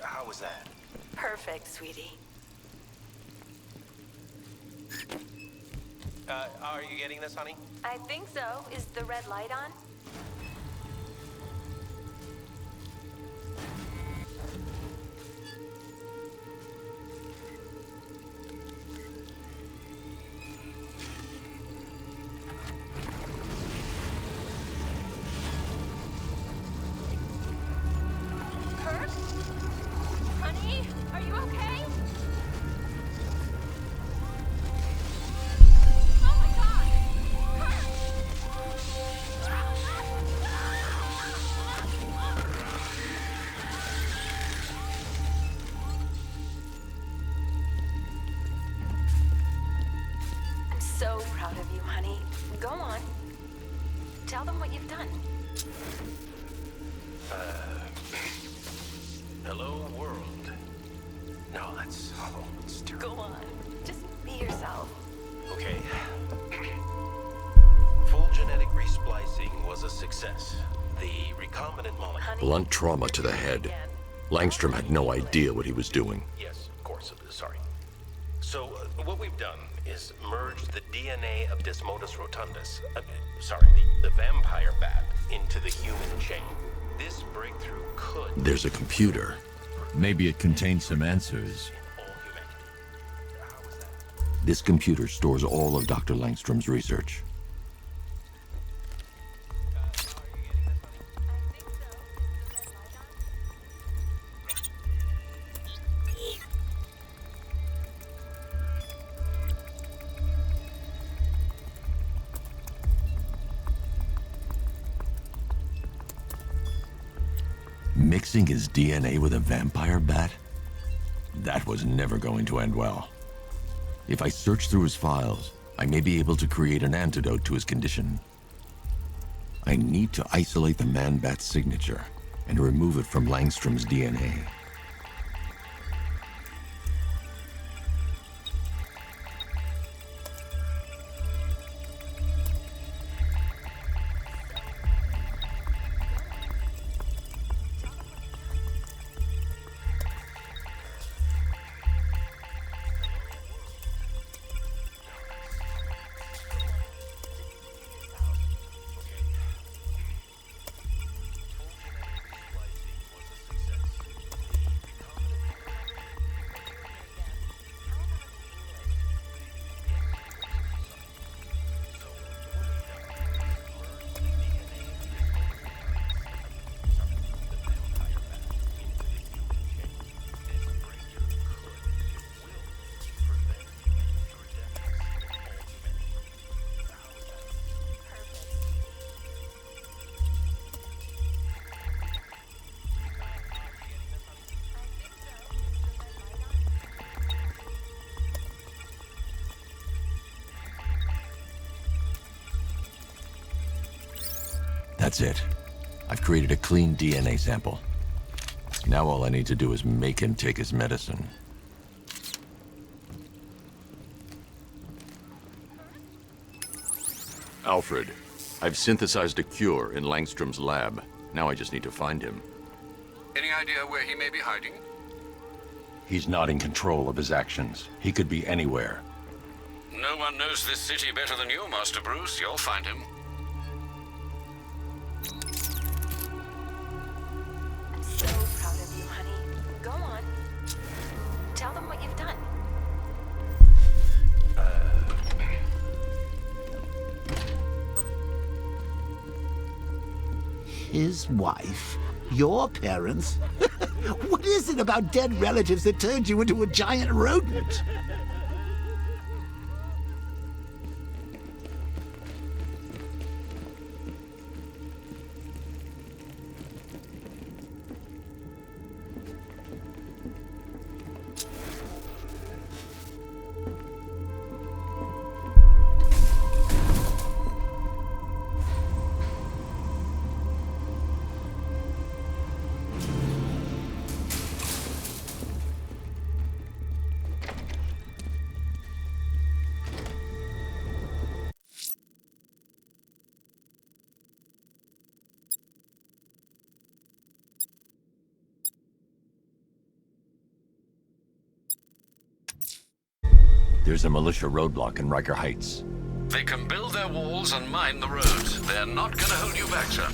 How was that? Perfect, sweetie. Are you getting this, honey? I think so. Is the red light on? Kurt? Honey, are you okay? So proud of you, honey. Go on. Tell them what you've done. Hello, world. No, that's... it's terrible. Go on. Just be yourself. Okay. Full genetic resplicing was a success. The recombinant molecule... Blunt trauma to the head. Langstrom had no idea what he was doing. Yes, of course. Sorry. So, what we've done is merged the DNA of Desmodus rotundus, the vampire bat, into the human chain. This breakthrough could... There's a computer. Maybe it contains some answers. This computer stores all of Dr. Langstrom's research. Mixing his DNA with a vampire bat? That was never going to end well. If I search through his files, I may be able to create an antidote to his condition. I need to isolate the man-bat's signature and remove it from Langstrom's DNA. That's it. I've created a clean DNA sample. Now all I need to do is make him take his medicine. Alfred, I've synthesized a cure in Langstrom's lab. Now I just need to find him. Any idea where he may be hiding? He's not in control of his actions. He could be anywhere. No one knows this city better than you, Master Bruce. You'll find him. So proud of you, honey. Go on. Tell them what you've done. His wife? Your parents? What is it about dead relatives that turned you into a giant rodent? There's a militia roadblock in Riker Heights. They can build their walls and mine the roads. They're not gonna hold you back, sir.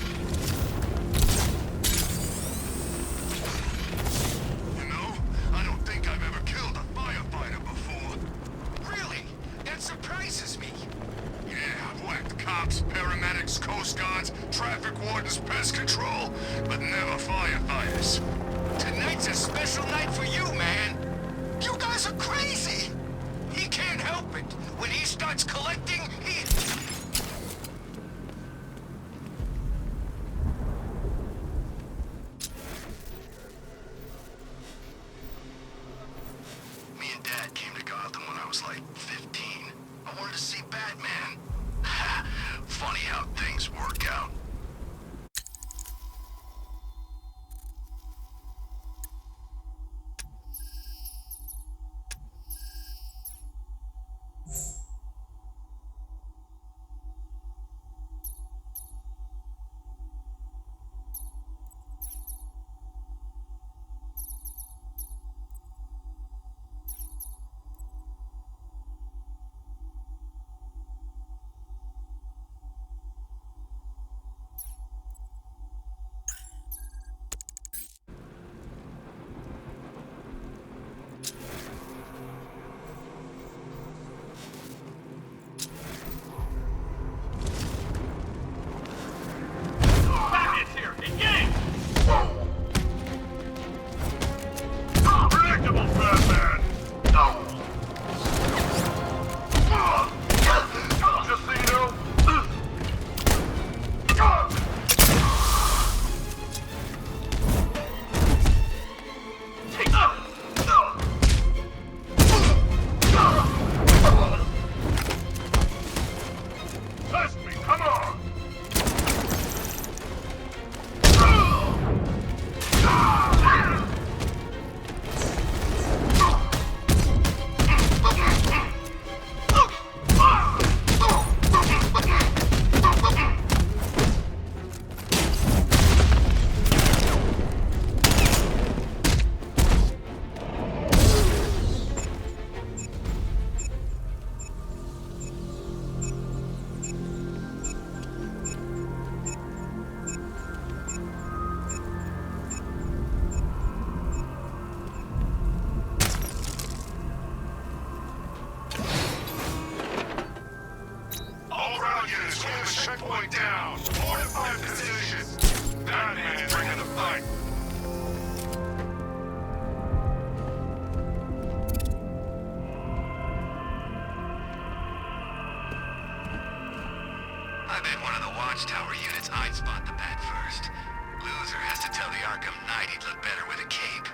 You know, I don't think I've ever killed a firefighter before. Really? That surprises me. Yeah, I've whacked cops, paramedics, coast guards, traffic wardens, pest control, but never firefighters. Tonight's a special night for you, man. You guys are crazy. He can't help it. When he starts collecting, he... Me and Dad came to Gotham when I was like 15. I wanted to see Batman. Funny how things work out. Checkpoint down. Fortify position. Batman's bringing the fight. I bet one of the watchtower units I'd spot the bat first. Loser has to tell the Arkham Knight he'd look better with a cape.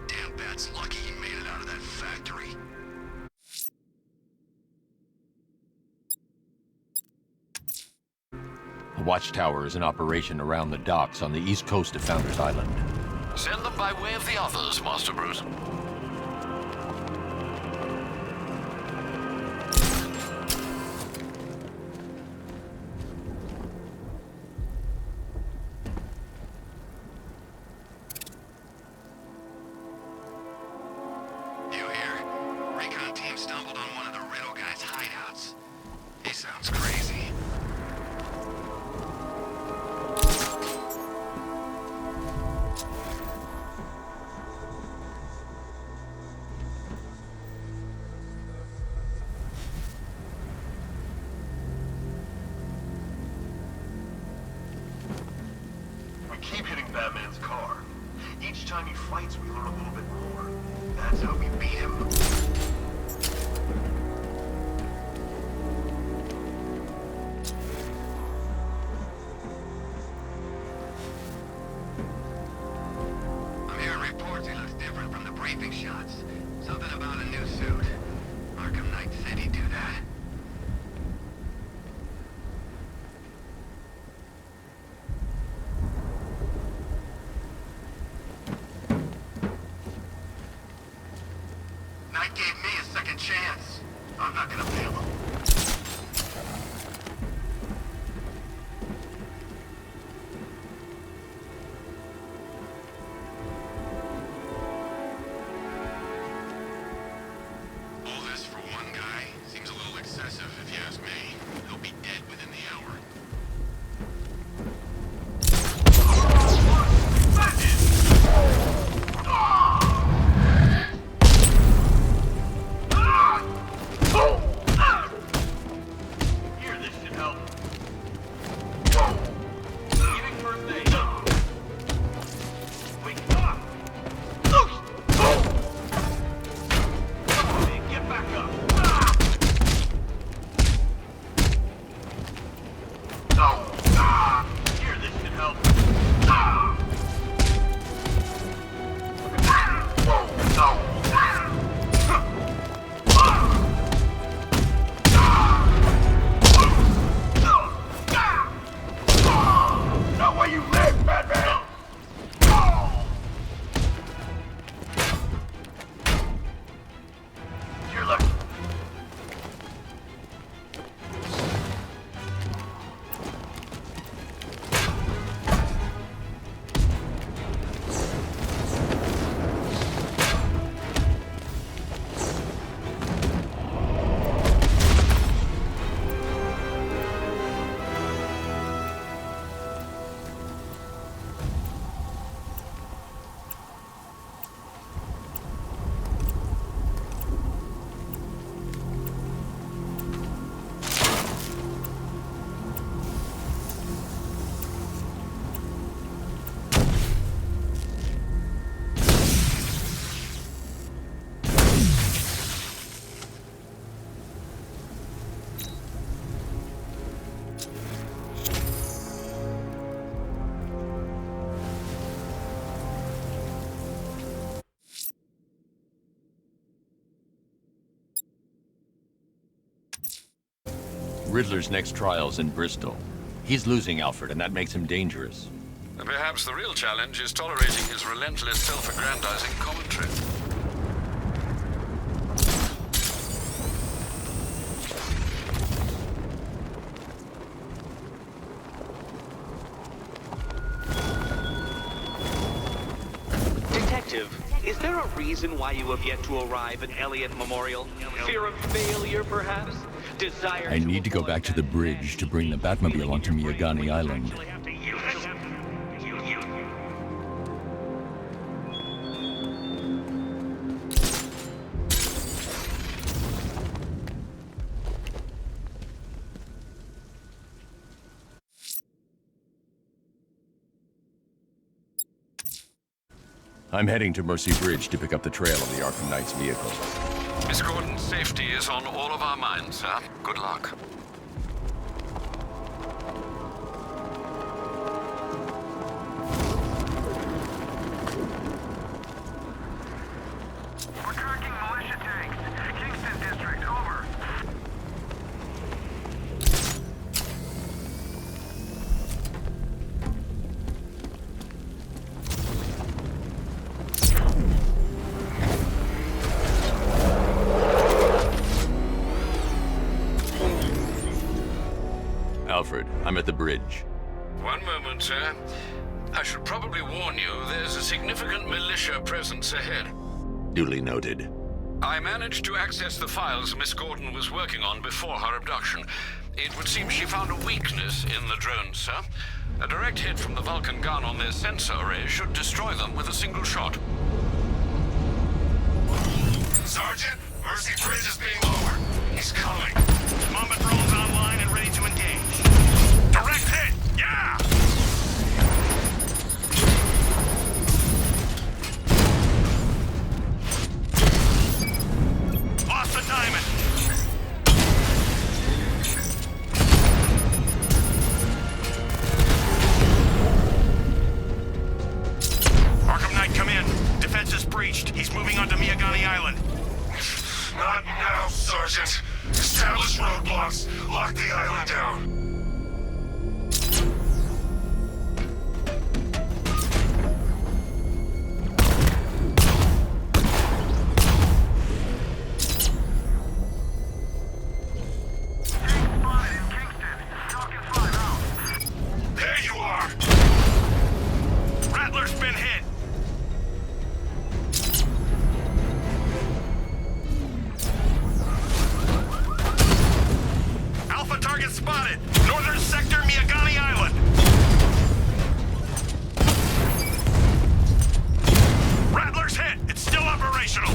Damn bat's lucky he made it out of that factory. The watchtower is in operation around the docks on the east coast of Founders Island. Send them by way of the others, Master Bruce. You hear? Recon team stumbled on one of the Riddle guy's hideouts. He sounds crazy. We keep hitting Batman's car. Each time he fights, we learn a little bit more. That's how we beat him. I'm hearing reports he looks different from the briefing shots. Something about a new suit. Arkham Knight said he'd do that. Knight gave me a second chance. I'm not gonna fail him. Riddler's next trial's in Bristol. He's losing Alfred, and that makes him dangerous. And perhaps the real challenge is tolerating his relentless self-aggrandizing commentary. Is there a reason why you have yet to arrive at Elliott Memorial? Fear of failure, perhaps? Desire I need to go back to the bridge to bring the Batmobile onto Miyagani Island. I'm heading to Mercy Bridge to pick up the trail of the Arkham Knight's vehicle. Miss Gordon's safety is on all of our minds, sir. Good luck. We're tracking militia tanks. Kingston District, over. Alfred, I'm at the bridge. One moment, sir. I should probably warn you, there's a significant militia presence ahead. Duly noted. I managed to access the files Miss Gordon was working on before her abduction. It would seem she found a weakness in the drones, sir. A direct hit from the Vulcan gun on their sensor array should destroy them with a single shot. Sergeant, Mercy Bridge is being lowered. He's coming. Mamba drones online and ready to engage. Direct hit! Yeah! Lost the diamond! Arkham Knight, come in. Defense is breached. He's moving onto Miyagani Island. Not now, Sergeant. Establish roadblocks. Lock the island down. There you are! Rattler's been hit. Alpha target spotted. Northern sector, Miyagani Island. Rattler's hit. It's still operational.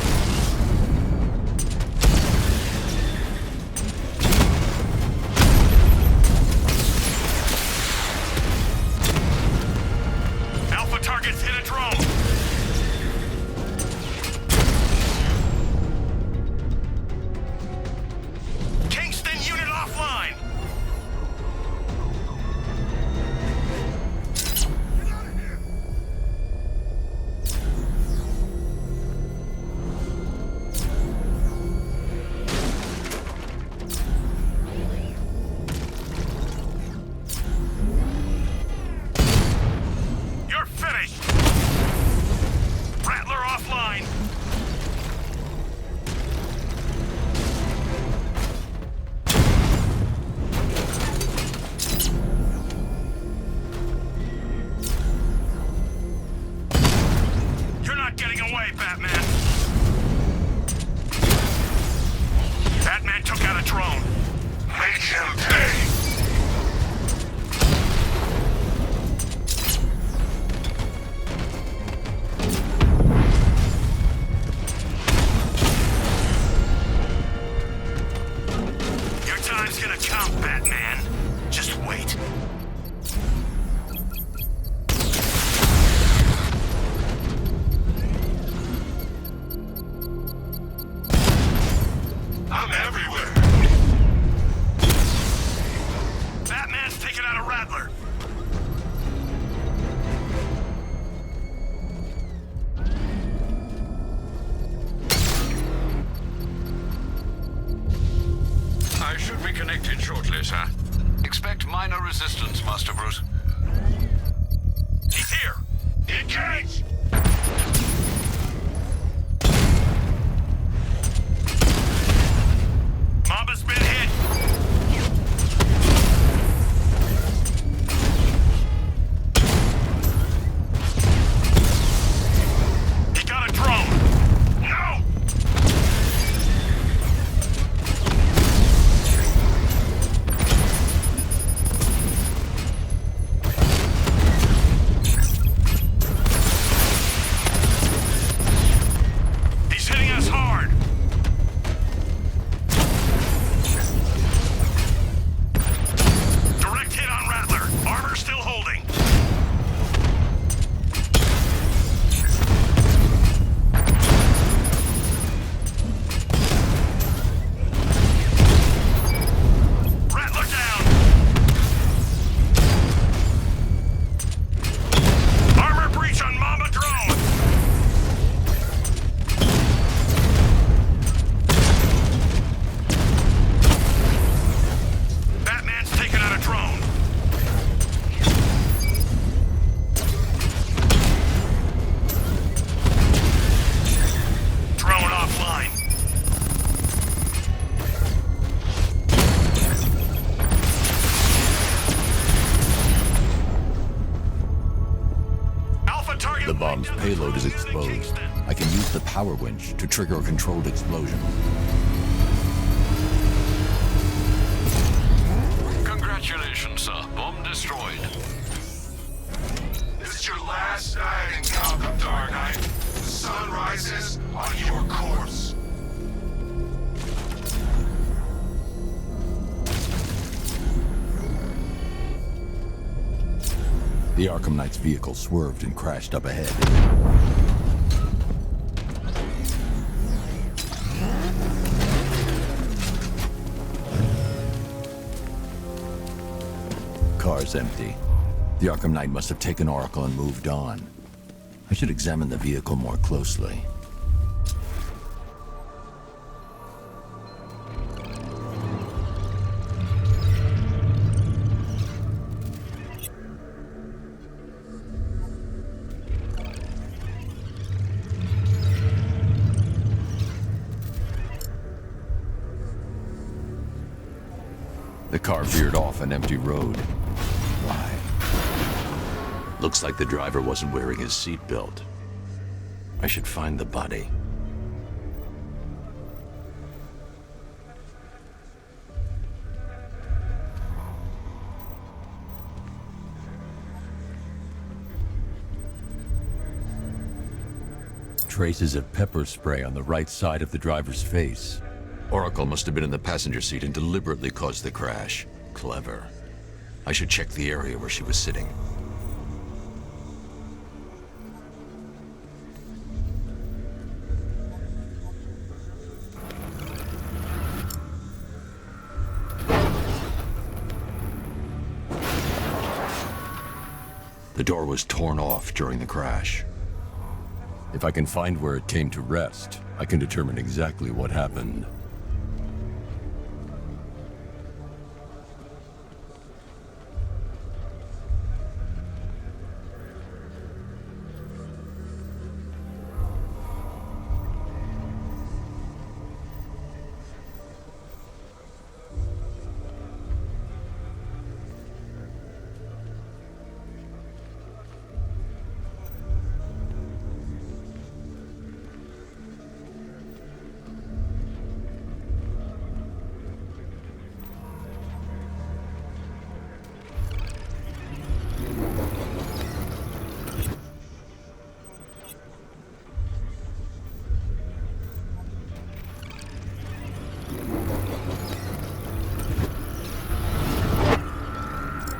Alpha targets hit a drone. Andrews. He's here! Engage! Mamba's been hit! He got a drone! No! He's hitting us hard! Direct hit on Rattler. Armor still holding. Rattler down. Armor breach on Mamba drone. Batman's taking out a drone. Drone offline. Alpha target. The bomb's payload is exposed. I can use the power winch to trigger a controlled explosion. Congratulations, sir. Bomb destroyed. This is your last night in Gotham, Dark Knight. The sun rises on your corpse. The Arkham Knight's vehicle swerved and crashed up ahead. Car's empty. The Arkham Knight must have taken Oracle and moved on. I should examine the vehicle more closely. The car veered off an empty road. Why? Looks like the driver wasn't wearing his seatbelt. I should find the body. Traces of pepper spray on the right side of the driver's face. Oracle must have been in the passenger seat and deliberately caused the crash. Clever. I should check the area where she was sitting. The door was torn off during the crash. If I can find where it came to rest, I can determine exactly what happened.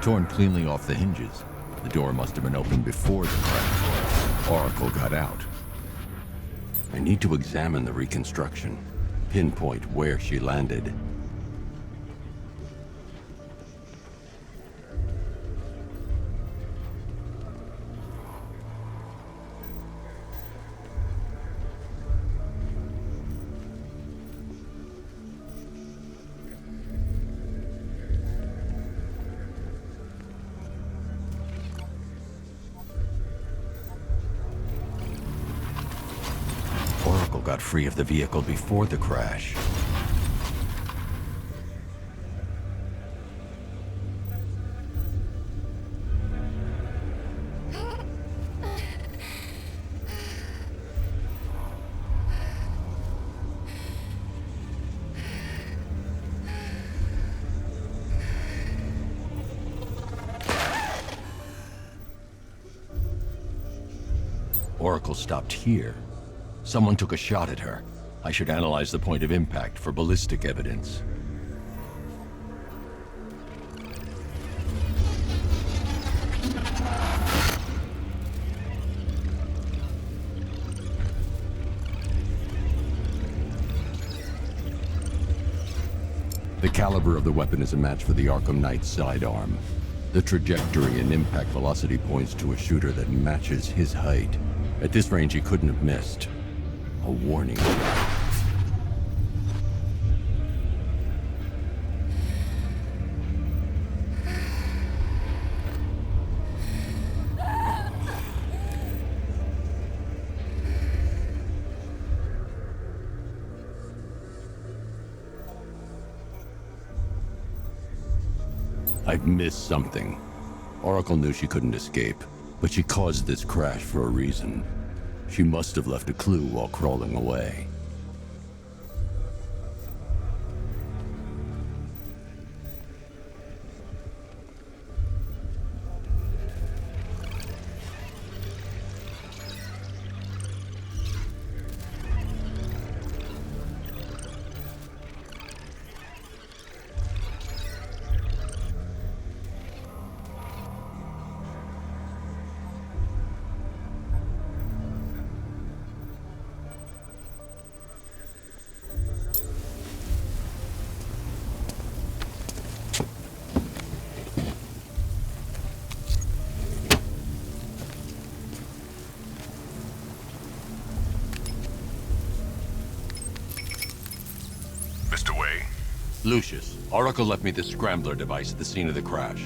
Torn cleanly off the hinges. The door must have been opened before the crash. Oracle got out. I need to examine the reconstruction, pinpoint where she landed. got free of the vehicle before the crash. Oracle stopped here. Someone took a shot at her. I should analyze the point of impact for ballistic evidence. The caliber of the weapon is a match for the Arkham Knight's sidearm. The trajectory and impact velocity points to a shooter that matches his height. At this range, he couldn't have missed. A warning shot. I've missed something. Oracle knew she couldn't escape, but she caused this crash for a reason. She must have left a clue while crawling away. Lucius, Oracle left me the scrambler device at the scene of the crash.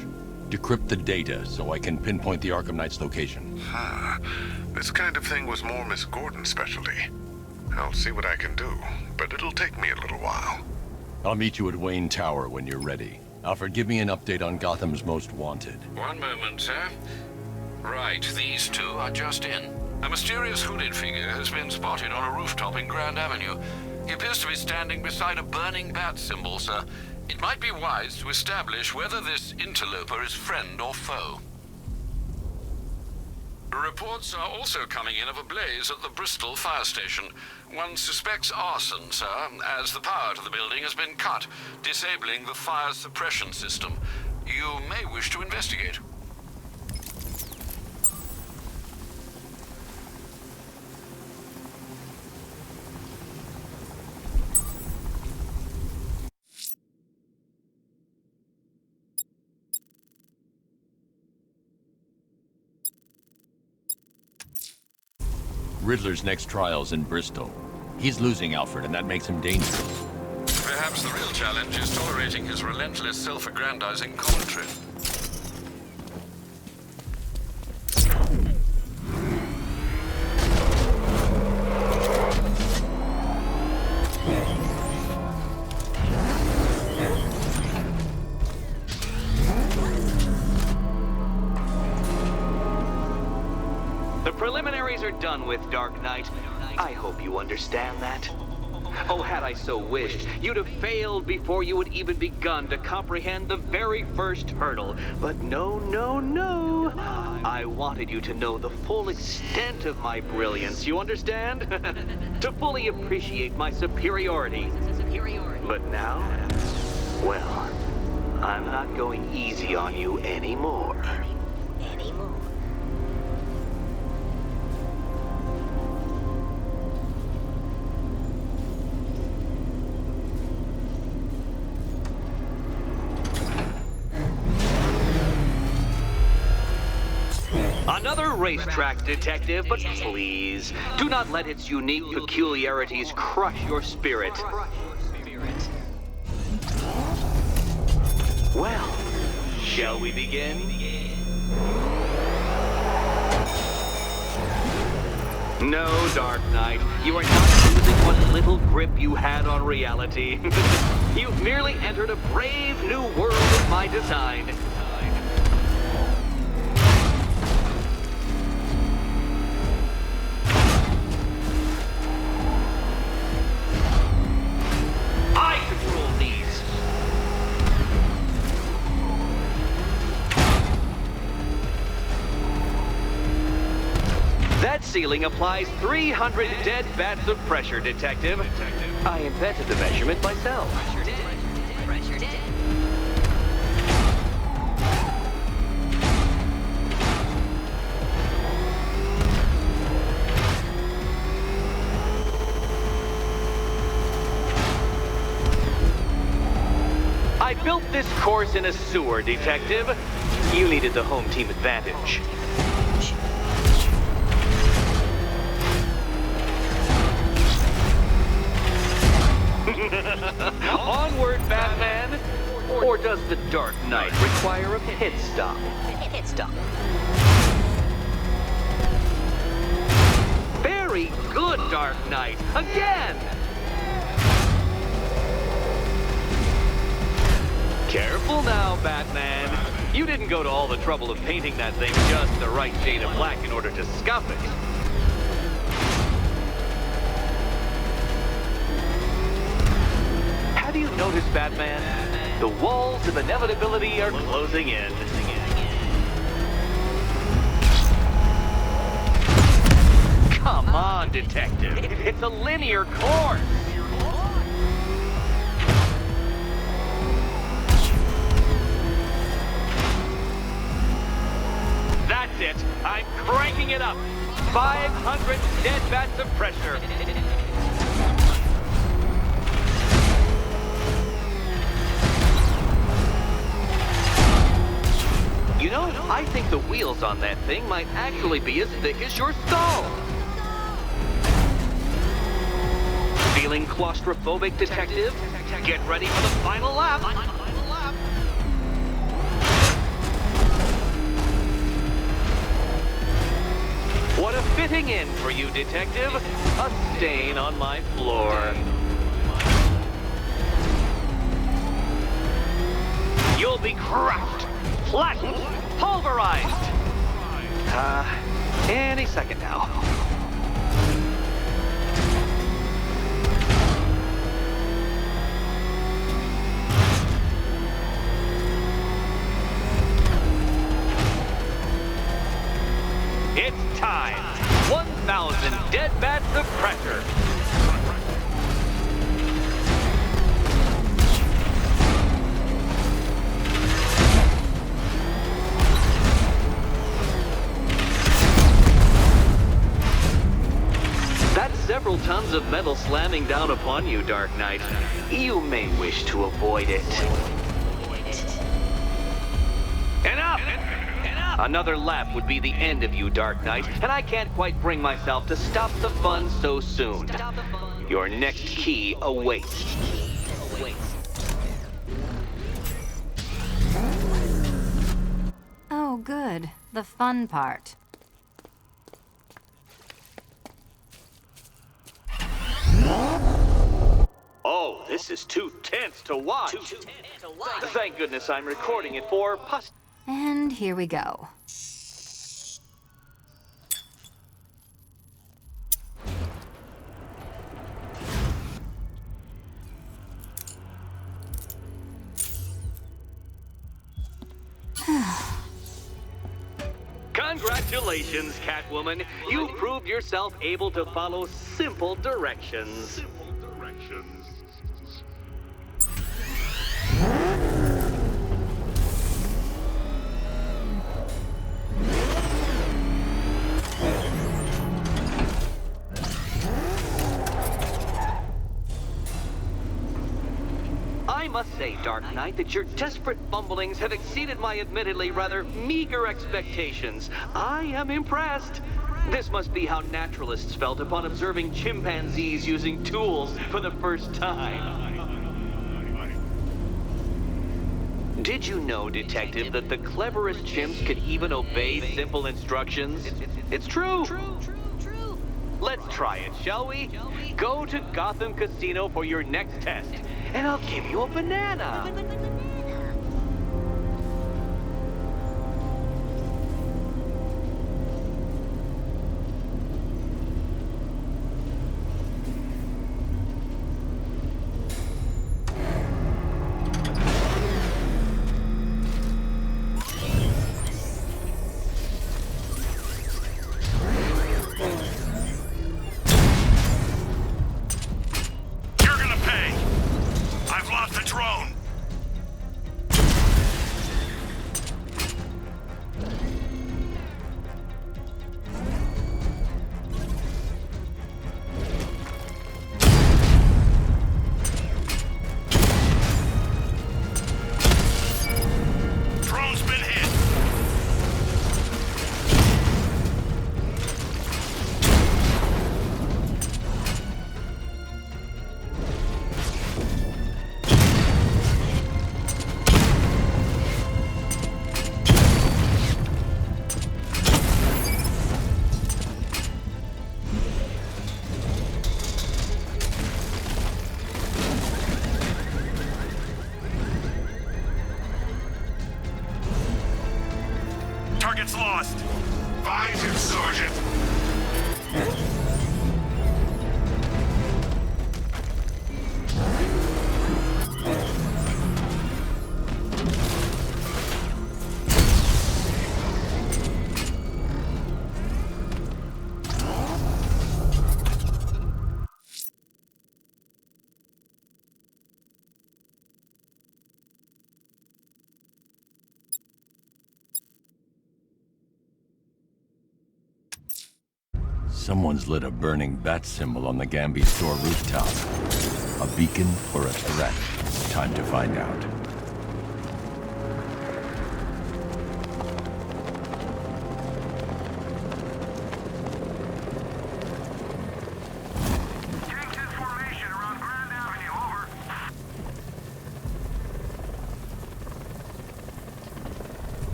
Decrypt the data so I can pinpoint the Arkham Knight's location. This kind of thing was more Miss Gordon's specialty. I'll see what I can do, but it'll take me a little while. I'll meet you at Wayne Tower when you're ready. Alfred, give me an update on Gotham's Most Wanted. One moment, sir. Right, these two are just in. A mysterious hooded figure has been spotted on a rooftop in Grand Avenue. He appears to be standing beside a burning bat symbol, sir. It might be wise to establish whether this interloper is friend or foe. Reports are also coming in of a blaze at the Bristol fire station. One suspects arson, sir, as the power to the building has been cut, disabling the fire suppression system. You may wish to investigate. Riddler's next trial's in Bristol. He's losing Alfred, and that makes him dangerous. Perhaps the real challenge is tolerating his relentless self-aggrandizing commentary. Preliminaries are done with, Dark Knight. I hope you understand that. Oh, had I so wished, you'd have failed before you had even begun to comprehend the very first hurdle. But no, no, no. I wanted you to know the full extent of my brilliance, you understand? To fully appreciate my superiority. But now, well, I'm not going easy on you anymore. Another racetrack detective, but please, do not let its unique peculiarities crush your spirit. Well, shall we begin? No, Dark Knight. You are not using what little grip you had on reality. You've merely entered a brave new world of my design. I control these. That ceiling applies 300 dead bats of pressure, Detective. I invented the measurement myself. I built this course in a sewer, Detective. You needed the home team advantage. Onward, Batman! Or does the Dark Knight require a pit stop? Pit stop. Very good, Dark Knight! Again! Careful now, Batman. You didn't go to all the trouble of painting that thing just the right shade of black in order to scuff it. Have you noticed, Batman? The walls of inevitability are closing in. Come on, Detective. It's a linear course. That's it. I'm cranking it up. 500 dead bats of pressure. You know, I think the wheels on that thing might actually be as thick as your skull. Feeling claustrophobic, Detective? Get ready for the final lap. What a fitting end for you, Detective. A stain on my floor. You'll be crushed, flattened, pulverized. Any second now. It's time. 1,000 dead bats of pressure. That's several tons of metal slamming down upon you, Dark Knight. You may wish to avoid it. Enough! Another lap would be the end of you, Dark Knight, and I can't quite bring myself to stop the fun so soon. Your next key awaits. Oh, good. The fun part. Oh, this is too tense to watch. Thank goodness I'm recording it for And here we go. Congratulations, Catwoman. You proved yourself able to follow simple directions. I must say, Dark Knight, that your desperate fumblings have exceeded my admittedly rather meager expectations. I am impressed. This must be how naturalists felt upon observing chimpanzees using tools for the first time. Did you know, Detective, that the cleverest chimps could even obey simple instructions? It's true. Let's try it, shall we? Go to Gotham Casino for your next test, and I'll give you a banana. Target's lost. Find him, Sergeant. Someone's lit a burning bat symbol on the Gambi store rooftop. A beacon or a threat? Time to find out.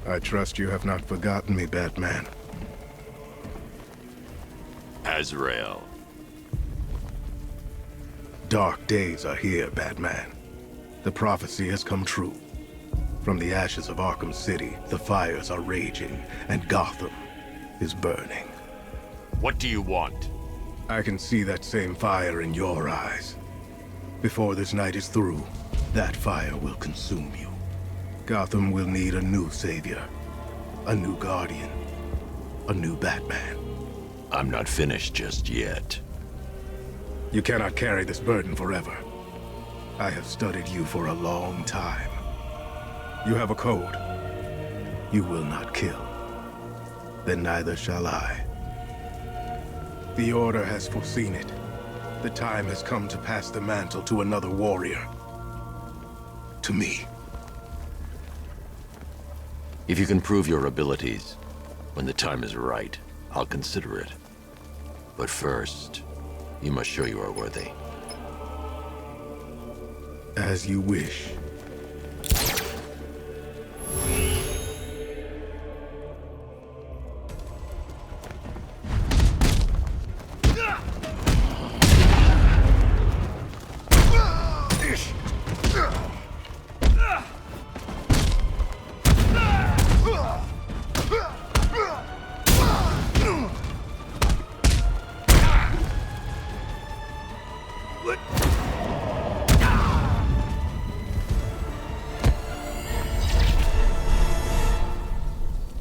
I trust you have not forgotten me, Batman. Azrael. Dark days are here, Batman. The prophecy has come true. From the ashes of Arkham City, the fires are raging, and Gotham is burning. What do you want? I can see that same fire in your eyes. Before this night is through, that fire will consume you. Gotham will need a new savior, a new guardian, a new Batman. I'm not finished just yet. You cannot carry this burden forever. I have studied you for a long time. You have a code. You will not kill. Then neither shall I. The Order has foreseen it. The time has come to pass the mantle to another warrior. To me. If you can prove your abilities, when the time is right, I'll consider it. But first, you must show you are worthy. As you wish.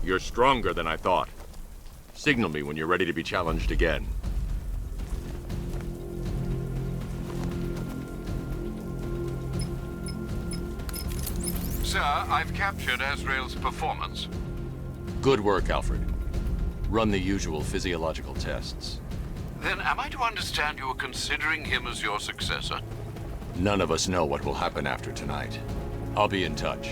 You're stronger than I thought. Signal me when you're ready to be challenged again. Sir, I've captured Azrael's performance. Good work, Alfred. Run the usual physiological tests. Then am I to understand you are considering him as your successor? None of us know what will happen after tonight. I'll be in touch.